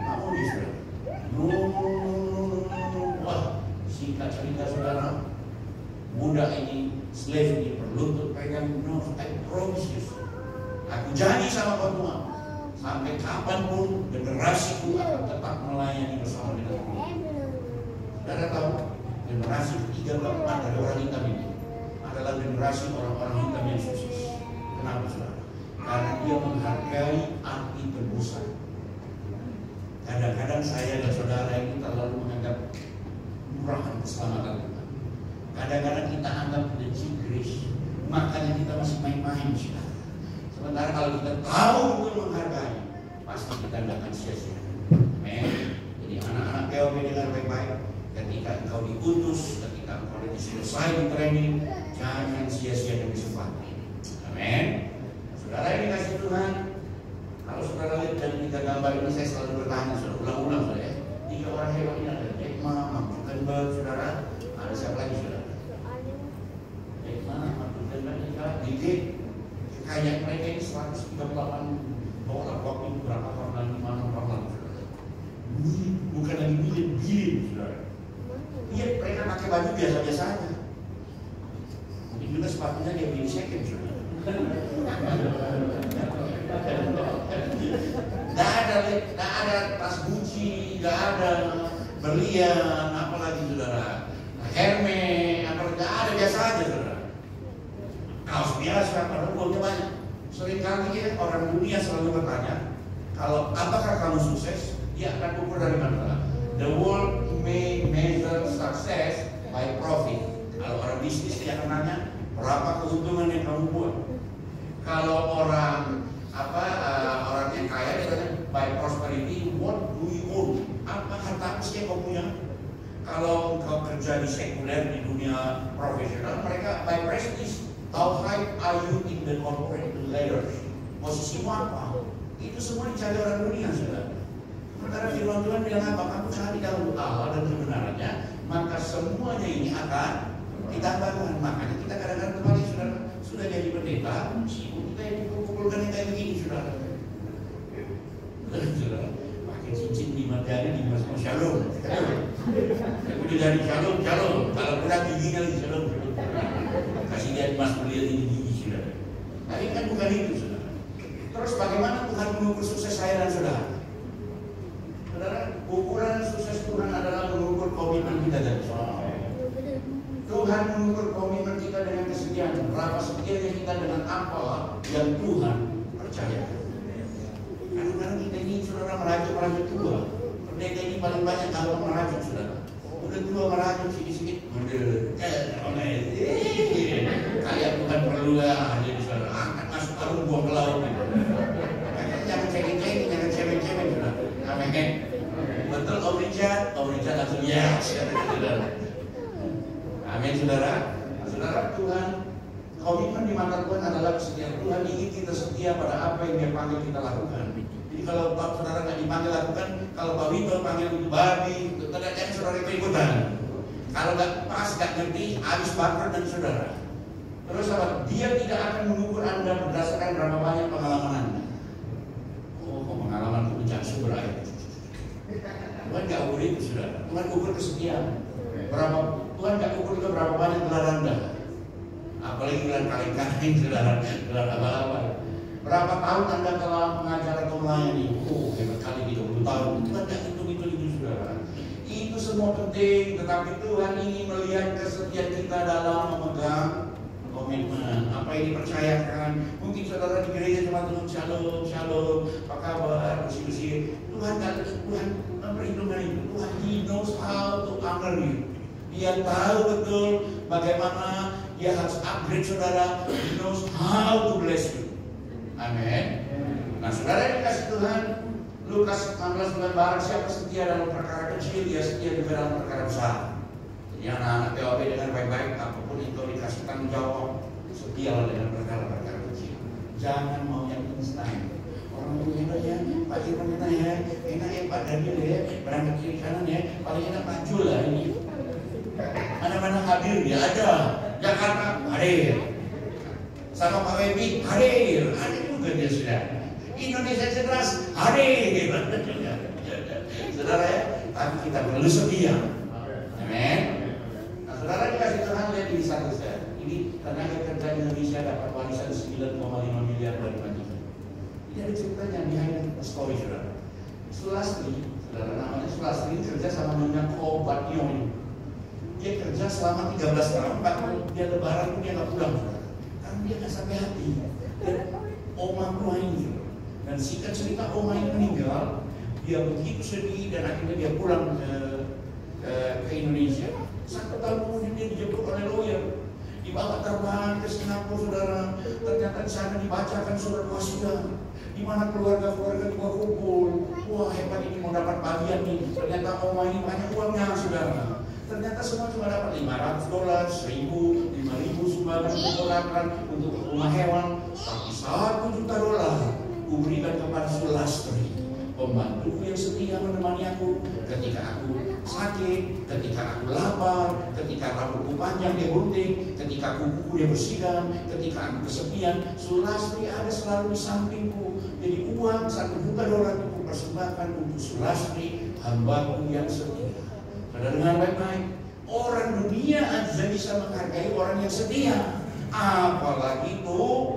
Speaker 2: Kamu bisa. No. Wah, singkat cerita, saudara, budak ini, slave ini berlutut pegang, no, I promise you. Aku janji sama kau Tuhan, Sampai kapanpun generasiku akan tetap melayani bersama dengan Tuhan. Saudara tahu, generasi ketiga keempat dari orang hitam ini adalah generasi orang-orang hitam yang sukses. Kenapa saudara? Karena dia menghargai arti tebusan. Kadang-kadang saya dan saudara ini terlalu menganggap murahan keselamatan Tuhan. Kadang-kadang kita anggap the cheap grace, makanya kita masih main-main saudara. Sementara kalau kita tahu betul menghargai, pasti kita tidak akan sia-sia. Amen. Jadi anak-anak POB dengar baik-baik. Ketika engkau diutus, ketika engkau selesai di training, jangan sia-siakan kesempatan. Amen. Saudara yang dikasih Tuhan, kalau saudara lihat dari 3 gambar ini, saya selalu bertanya, saudara ulang-ulang saudara ya. 3 orang hebat ini ada Ekma, Mark Zuckerberg, saudara. Ada siapa lagi saudara? Ekma, Mark Zuckerberg, Didi. Kekayaan mereka ini 138 dolar waktu itu berapa tahun lagi, mana tahun lalu saudara? Bukan lagi billion saudara. Iya, mereka pakai baju biasa-biasa aja. Mungkin juga sepatunya dia beli second saudara. Nggak ada tas Gucci, nggak ada berlian, apalagi saudara, Hermes, apalagi nggak ada, biasa aja saudara. Kaos biasa, padahal uangnya banyak. Seringkali ya, orang dunia selalu bertanya, kalau apakah kamu sukses, dia akan ukur dari mana? The world may measure success by profit. Kalau orang bisnis dia akan nanya, berapa keuntungan yang kamu buat? Kalau orang orangnya kaya dia tanya by prosperity, what do you own? Apa harta apa sih yang kau punya? Kalau kau kerja di sekuler di dunia profesional, mereka by prestige. How high are you in the corporate ladder? Posisimu apa? Itu semua dicari orang dunia saudara. Sementara firman Tuhan bilang apa? Kamu cari dahulu Allah dan kebenarannya, maka semuanya ini akan ditambahkan. Makanya kita kadang-kadang kembali saudara, sudah jadi pendeta, sibuk kita yang dipukul-pukulkan yang kayak begini saudara. Saudara, pakai cincin di matanya di mas shalom. Udah dari shalom. Kalau kurang giginya lagi shalom. Kasih dia mas melihat ini gigi saudara. Tapi kan bukan itu saudara. Terus bagaimana Tuhan mengukur sukses saya dan saudara? Saudara, ukuran sukses Tuhan adalah mengukur komitmen kita dan saudara. Tuhan mengukur komitmen kita dengan kesetiaan. Berapa setianya kita dengan apa yang Tuhan percayakan. Kadang-kadang kita ini saudara merajuk tua. Pendeta ini paling banyak kalau merajuk saudara. Udah tua merajuk sedikit-sedikit. Kalian bukan perlu jadi saudara. Angkat masuk karung buang ke laut. Jangan cengeng-cengeng, jangan cemeng-cemeng saudara. Amin. Betul Om Richard langsung ya. Amin saudara. Saudara, Tuhan komitmen di mata Tuhan adalah kesetiaan. Tuhan ingin kita setia pada apa yang Dia panggil kita lakukan. Jadi kalau saudara nggak dipanggil lakukan, kalau Pak Wito panggil itu babi, jangan saudara ikut-ikutan. Kalau nggak pas, nggak ngerti, habis baper dan saudara. Terus apa? Dia tidak akan mengukur Anda berdasarkan berapa banyak pengalaman Anda. Oh, pengalaman kebencana sumber air. Tuhan nggak ukur itu saudara. Tuhan ukur kesetiaan. Tuhan nggak ukur itu berapa banyak gelar Anda. Apalagi gelar kaleng-kaleng, gelar apa-apa. Berapa tahun Anda telah mengajar atau melayani? Oh, hebat kali 30 tahun. Tuhan nggak hitung-hitung itu saudara. Itu semua penting, tetapi Tuhan ingin melihat kesetiaan kita dalam memegang komitmen. Apa yang dipercayakan? Mungkin saudara di gereja cuma tuh shalom, apa kabar, bersih-bersih. Tuhan memperhitungkan itu. Tuhan, He knows how to honor you. Dia tahu betul bagaimana Dia harus upgrade saudara. He knows how to bless you. Amin. Nah, saudara yang dikasih Tuhan, Lukas 16 bilang barang siapa setia dalam perkara kecil, dia setia juga dalam perkara besar. Jadi anak-anak POB dengan baik-baik, apapun itu dikasih tanggung jawab, setialah dengan perkara-perkara kecil. Jangan mau yang instan. Orang itu enak ya, Pak Irwan enak ya, Pak Daniel ya, berangkat kiri kanan ya, paling enak Pak Jul lah ini. Mana-mana hadir dia ada, Jakarta hadir, sama Pak Webi hadir juga dia sudah. Indonesia cerdas hadir. Saudara ya, tapi kita perlu setia. Amin. Nah, saudara dikasih Tuhan, lihat ini satu saya. Ini tenaga kerja Indonesia dapat warisan 9,5 miliar dari Vatikan. Ini ada ceritanya behind the story, saudara. Sulastri, saudara, namanya Sulastri, kerja sama Nyonya Kobatnyo. Dia kerja selama 13 tahun, bahkan dia lebaran pun dia nggak pulang, saudara. Karena dia nggak sampai hati. Dan Oma ini, dan singkat cerita Oma ini meninggal. Dia begitu sedih dan akhirnya dia pulang ke Indonesia. 1 tahun kemudian dia dijemput oleh lawyer, dibawa terbang ke Singapura, saudara. Ternyata di sana dibacakan surat wasiat, di mana keluarga-keluarga juga kumpul. Wah, hebat, ini mau dapat bagian nih. Ternyata Oma ini banyak uangnya, saudara. Ternyata semua cuma dapat $500, 1.000, 5.000 sumbangan untuk rumah hewan. Tapi $1 juta kuberikan kepada Sulastri, pembantuku yang setia menemani aku ketika aku sakit, ketika aku lapar, ketika rambutku panjang dia gunting, ketika kukuku dia bersihkan, ketika aku kesepian. Sulastri ada selalu di sampingku. Jadi uang $1 juta itu persembahkan untuk Sulastri, hambaku yang setia. Saudara dengar baik-baik, orang dunia aja bisa menghargai orang yang setia, apalagi Tuhan.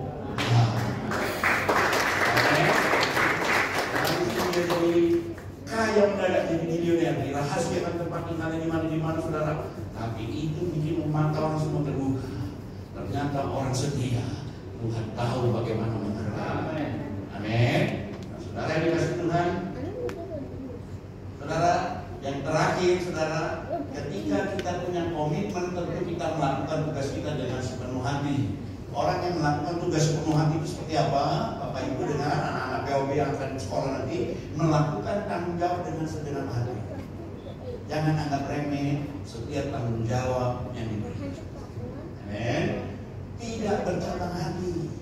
Speaker 2: Jadi kaya mendadak jadi milioner, dirahasiakan tempat tinggalnya di mana, saudara. Tapi itu bikin mata orang semua terbuka. Ternyata orang setia, Tuhan tahu bagaimana menghargai. Amin. Nah, saudara yang dikasih Tuhan, saudara, yang terakhir, saudara, ketika kita punya komitmen, tentu kita melakukan tugas kita dengan sepenuh hati. Orang yang melakukan tugas sepenuh hati itu seperti apa? Bapak Ibu dengan anak-anak POB yang akan sekolah nanti, melakukan tanggung jawab dengan segenap hati. Jangan anggap remeh setiap tanggung jawab yang diberi. Amin. Tidak bercabang hati.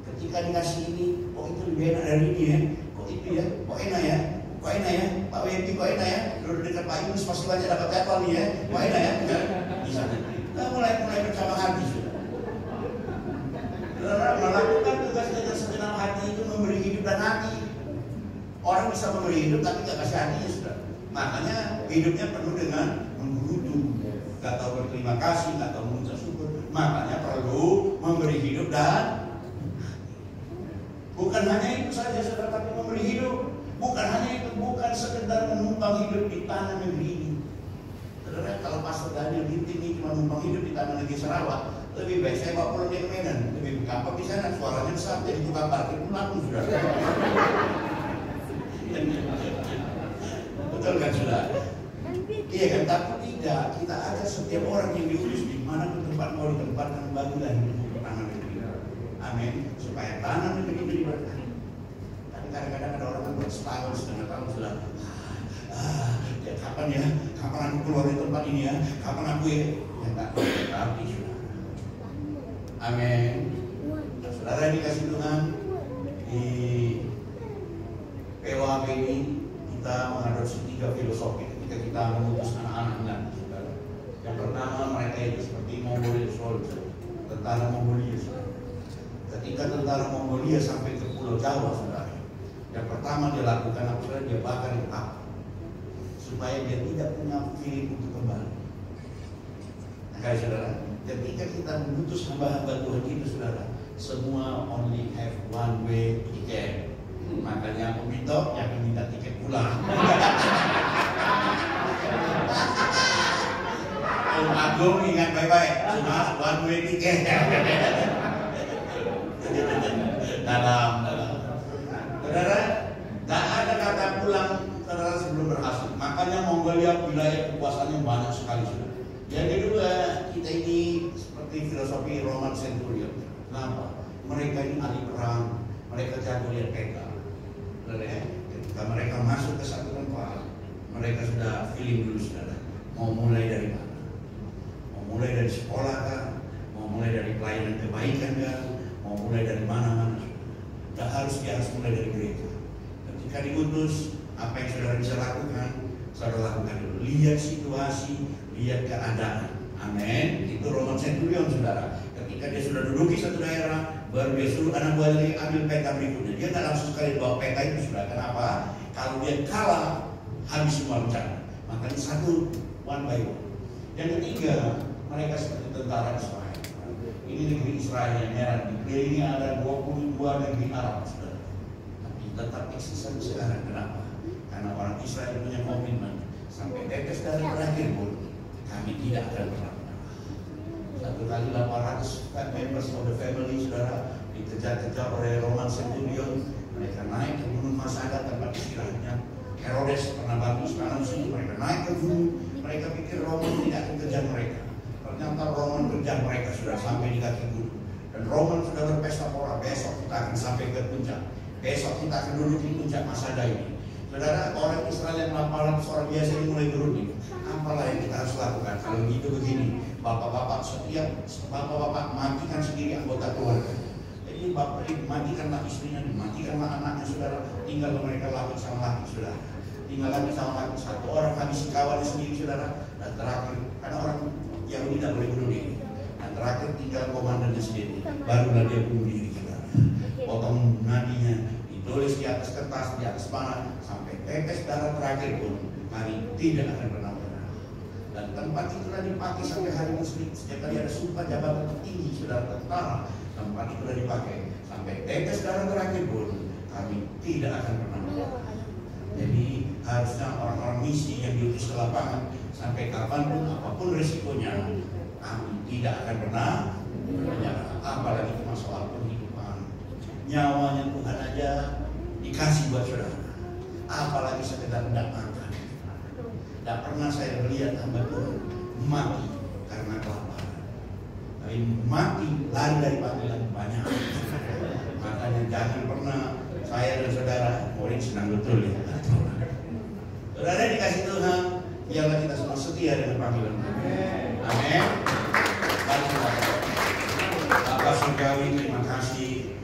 Speaker 2: Ketika dikasih ini, kok itu lebih enak dari ini ya? Kok itu ya? Kok enak ya? Kok enak ya? Pak WP kok enak ya? Dulu dekat Pak Yunus pasti banyak dapat jadwal nih ya? Kok enak ya? Bisa. Kita mulai bercabang hati sudah. Melakukan tugas dengan segenap hati itu memberi hidup dan hati. Orang bisa memberi hidup tapi gak kasih hatinya, sudah. Makanya hidupnya penuh dengan menggerutu, gak tahu berterima kasih, gak tahu mengucap syukur. Makanya perlu memberi hidup dan bukan hanya itu saja, saudara, tapi memberi hidup. Bukan hanya itu, bukan sekedar menumpang hidup di tanah negeri ini. Saudara, kalau Pastor Daniel Ginting ini cuma numpang hidup di tanah negeri Sarawak, lebih baik saya bawa pulang ke Medan. Lebih gampang di sana, suaranya besar, jadi tukang parkir pun laku, sudah. Betul kan, sudah? Iya kan, tapi tidak. Kita ada setiap orang yang diurus di mana ke tempat mau ditempatkan, bagilah hidup ke tanah negeri. Amin. Supaya tanah negeri itu diberkati. Tapi kadang-kadang ada orang yang bersetahun, setengah tahun sudah. Ya, kapan aku keluar dari tempat ini ya? Kapan aku ya? Ya tak, tapi sudah. Amin. Saudara dikasih Tuhan, di POAP ini kita mengadopsi 3 filosofi ketika kita mengutus anak-anak. Yang pertama, mereka itu seperti Mongolian soldier, tentara Mongolia. Ketika tentara Mongolia sampai ke Pulau Jawa, saudara, yang pertama dia lakukan apa? Saudara, dia bakar di kapal supaya dia tidak punya feeling untuk kembali. Nah, saudara, ketika kita mengutus hamba-hamba Tuhan itu, saudara, semua only have one way ticket. Makanya aku minta, jangan minta tiket pulang. Agung ingat baik-baik, cuma one way ticket. dalam. Saudara, tak ada kata pulang, saudara, sebelum berhasil. Makanya Mongolia wilayah kekuasaannya banyak sekali, saudara. Yang kedua, kita ini seperti filosofi Roman Centurion. Kenapa? Mereka ini ahli perang, mereka jago lihat peta. Ketika mereka masuk ke satu tempat, mereka sudah feeling dulu, saudara. Mau mulai dari mana? Mau mulai dari sekolah kan? Mau mulai dari pelayanan kebaikan kan? Mau mulai dari mana-mana? Tidak harus, dia harus mulai dari gereja. Ketika diutus, apa yang saudara bisa lakukan? Saudara lakukan dulu. Lihat situasi, lihat keadaan. Amin. Itu Roman Centurion, saudara. Ketika dia sudah duduki satu daerah, baru dia suruh anak buahnya ambil peta berikutnya. Dia tidak langsung sekali bawa peta itu, saudara. Kenapa? Kalau dia kalah, habis semua rencana. Makanya satu, one by one. Yang ketiga, mereka seperti tentara Israel. Ini negeri Israel yang merah. Dikelilingi ada 22 negeri Arab, saudara. tetap eksis sampai sekarang. Kenapa? Karena orang Israel punya komitmen sampai tetes darah terakhir pun kami tidak akan pernah menyerah. Satu kali 800 members of the family saudara dikejar-kejar oleh Roman Centurion. Mereka naik ke gunung Masada tempat istirahatnya. Herodes pernah bantu sekarang sini. Mereka naik ke gunung. Mereka pikir Roman tidak akan kejar mereka. Ternyata Roman kejar mereka sudah sampai di kaki gunung. Dan Roman sudah berpesta pora. Besok kita akan sampai ke puncak. Besok kita akan duduk di puncak Masada ini. Saudara, orang Israel yang 800 orang biasa ini mulai berunding. Apalah yang kita harus lakukan? Kalau gitu begini, bapak-bapak setiap bapak-bapak matikan sendiri anggota keluarga. Jadi bapak matikanlah istrinya, matikanlah anaknya, saudara. Tinggal mereka laki sama laki, saudara. Tinggal laki sama laki, satu orang habisi kawannya sendiri, saudara. Dan terakhir, karena orang Yahudi tidak boleh bunuh diri. Dan terakhir tinggal komandannya sendiri. Barulah dia bunuh diri, saudara. Potong nadinya, ditulis di atas kertas, di atas panah, sampai tetes darah terakhir pun kami tidak akan pernah menyerah. Dan tempat itulah dipakai sampai hari Muslim. Sejak kali ada sumpah jabatan tertinggi saudara tentara, tempat itu sudah dipakai sampai tetes darah terakhir pun kami tidak akan pernah menyerah. Jadi harusnya orang-orang misi yang diutus ke lapangan sampai kapanpun apapun risikonya kami tidak akan pernah menyerah. Apalagi masalah penghidupan, nyawanya Tuhan aja dikasih buat saudara. Apalagi sekedar tidak makan. Tidak pernah saya melihat hamba Tuhan mati karena kelaparan. Tapi mati lari dari panggilan banyak. Makanya jangan pernah saya dan saudara, orang senang betul ya. Saudara dikasih Tuhan, biarlah kita semua setia dengan panggilan Tuhan. Amin. Bapak surgawi, terima kasih.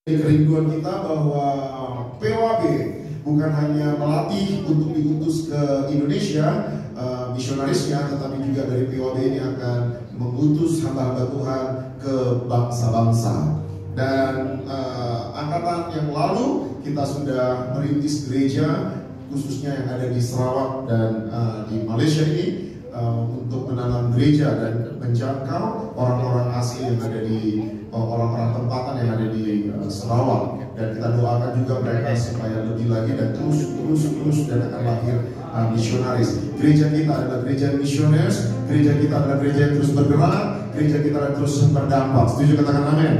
Speaker 3: Kerinduan kita bahwa POAB bukan hanya melatih untuk diutus ke Indonesia misionarisnya, tetapi juga dari POAB ini akan mengutus hamba-hamba Tuhan ke bangsa-bangsa. Dan angkatan yang lalu kita sudah merintis gereja khususnya yang ada di Sarawak dan di Malaysia ini untuk menanam gereja dan menjangkau orang-orang asing yang ada di orang-orang tempatan yang ada di Sarawak, dan kita doakan juga mereka supaya lebih lagi dan terus dan akan lahir misionaris. Gereja kita adalah gereja misionaris, gereja kita adalah gereja yang terus bergerak, gereja kita adalah terus berdampak. Setuju, katakan amin.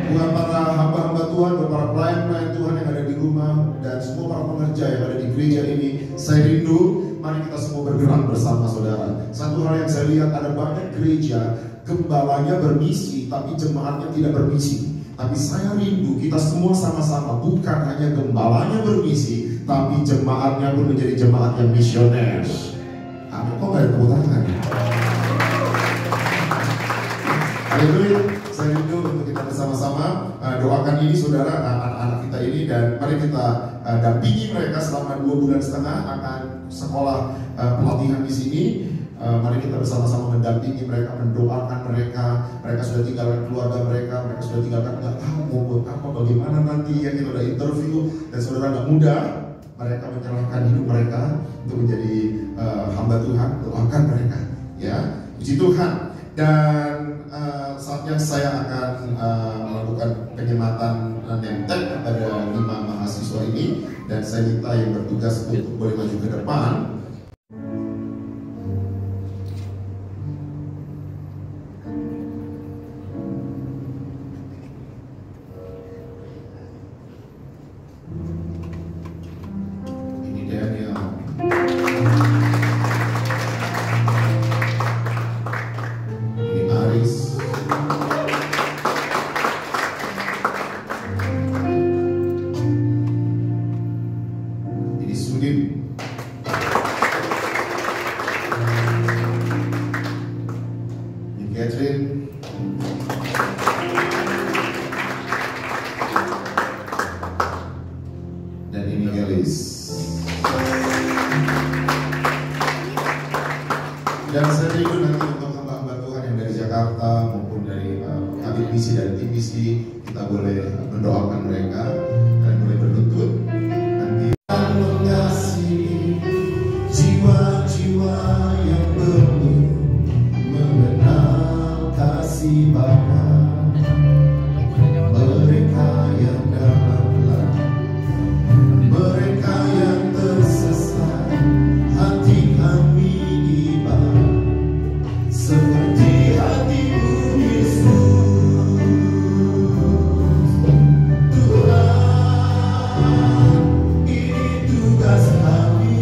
Speaker 3: Bukan para hamba-hamba Tuhan, bukan para pelayan-pelayan Tuhan yang ada di rumah dan semua para pengerja yang ada di gereja ini, saya rindu mari kita semua bergerak bersama saudara. Satu hal yang saya lihat, ada banyak gereja gembalanya bermisi tapi jemaatnya tidak bermisi. Tapi saya rindu kita semua sama-sama, bukan hanya gembalanya bermisi, tapi jemaatnya pun menjadi jemaat yang misioner. Amin. Kok gak ada tepuk tangan? Haleluya. Saya rindu untuk kita bersama-sama doakan ini saudara, anak-anak kita ini, dan mari kita dampingi mereka selama 2,5 bulan akan sekolah pelatihan di sini. Mari kita bersama-sama mendampingi mereka, mendoakan mereka. Mereka sudah tinggalkan keluarga mereka sudah tinggalkan, nggak tahu mau buat apa, bagaimana nanti ya. Kita udah interview dan saudara nggak mudah. Mereka menyerahkan hidup mereka untuk menjadi hamba Tuhan. Doakan mereka, ya. Puji Tuhan. Dan saatnya saya akan melakukan penyematan nemtek kepada 5 mahasiswa ini, dan saya minta yang bertugas untuk boleh maju ke depan. Dan saya rindu nanti untuk hamba-hamba Tuhan yang dari Jakarta maupun dari Habib Misi dan tim Misi, kita boleh mendoakan mereka dan boleh berlutut. Nanti mengasihi jiwa-jiwa yang belum mengenal kasih Bapa, mereka yang dalam gelap, mereka yang tersesat, hati kami seperti hatimu Yesus. Tuhan, ini tugas kami,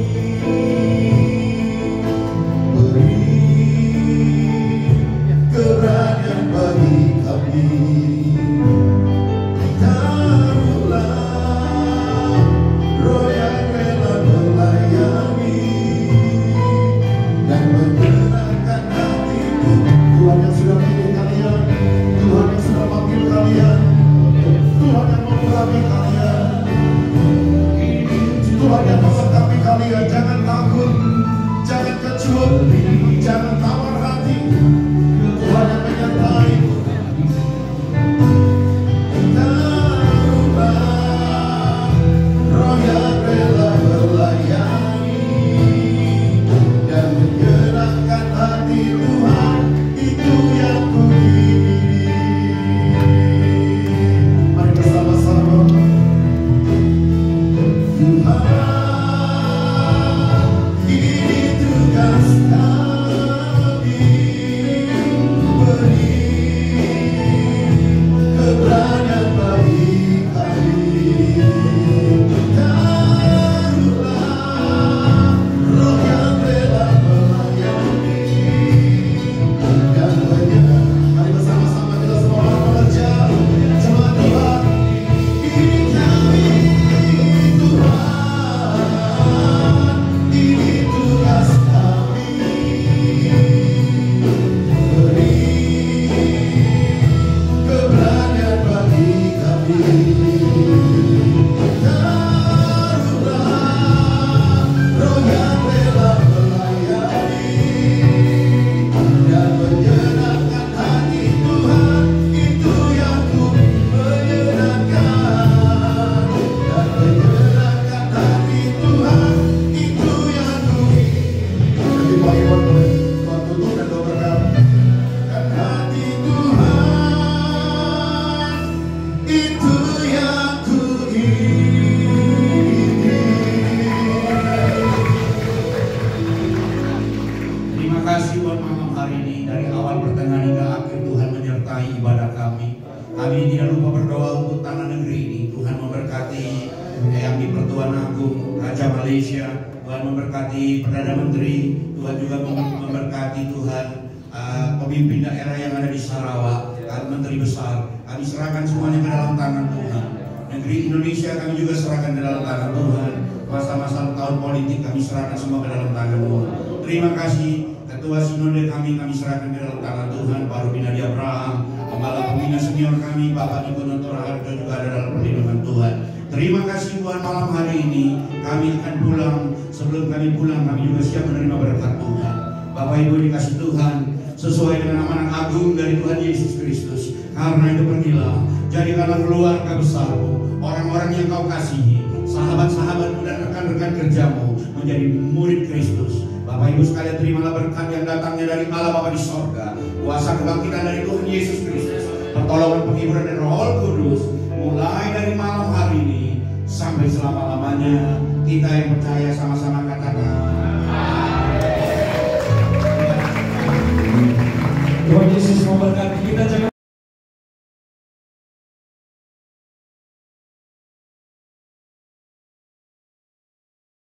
Speaker 3: beri kerajaan bagi kami. Taruhlah roh yang rela melayani dan menggerakkan hatimu. Tuhan yang sudah pilih kalian, Tuhan yang sudah panggil kalian, Tuhan yang mengurapi kalian, Tuhan yang melengkapi kalian. Jangan takut, jangan kecut, jangan tawar hati. Tuhan yang menyertai. Taruhlah roh yang rela melayani dan menggerakkan hati Tuhan, itu yang
Speaker 2: Kami tidak lupa berdoa untuk tanah negeri ini. Tuhan memberkati yang di Pertuan Agung Raja Malaysia. Tuhan memberkati Perdana Menteri. Tuhan juga memberkati Tuhan pemimpin daerah yang ada di Sarawak, Menteri Besar. Kami serahkan semuanya ke dalam tangan Tuhan. Negeri Indonesia kami juga serahkan ke dalam tangan Tuhan. Masa-masa tahun politik kami serahkan semua ke dalam tangan-Mu. Terima kasih Ketua Sinode kami serahkan ke dalam tangan Tuhan. Pak Rubin Adi Abraham, Pembala Pembina Senior kami Bapak Niko Notora Harjo juga ada dalam perlindungan Tuhan. Terima kasih Tuhan, malam hari ini kami akan pulang. Sebelum kami pulang kami juga siap menerima berkat Tuhan. Bapak Ibu dikasih Tuhan, sesuai dengan amanat agung dari Tuhan Yesus Kristus. Karena itu pergilah, jadikanlah keluarga besarmu, orang-orang yang kau kasihi, sahabat-sahabatmu dan rekan-rekan kerjamu menjadi murid Kristus. Bapak Ibu sekalian, terimalah berkat yang datangnya dari Allah Bapa di sorga, kuasa kebangkitan dari Tuhan Yesus Kristus, pertolongan penghiburan dari Roh Kudus, mulai dari malam hari ini sampai selama-lamanya. Kita yang percaya sama-sama katakan
Speaker 1: Tuhan Yesus memberkati kita.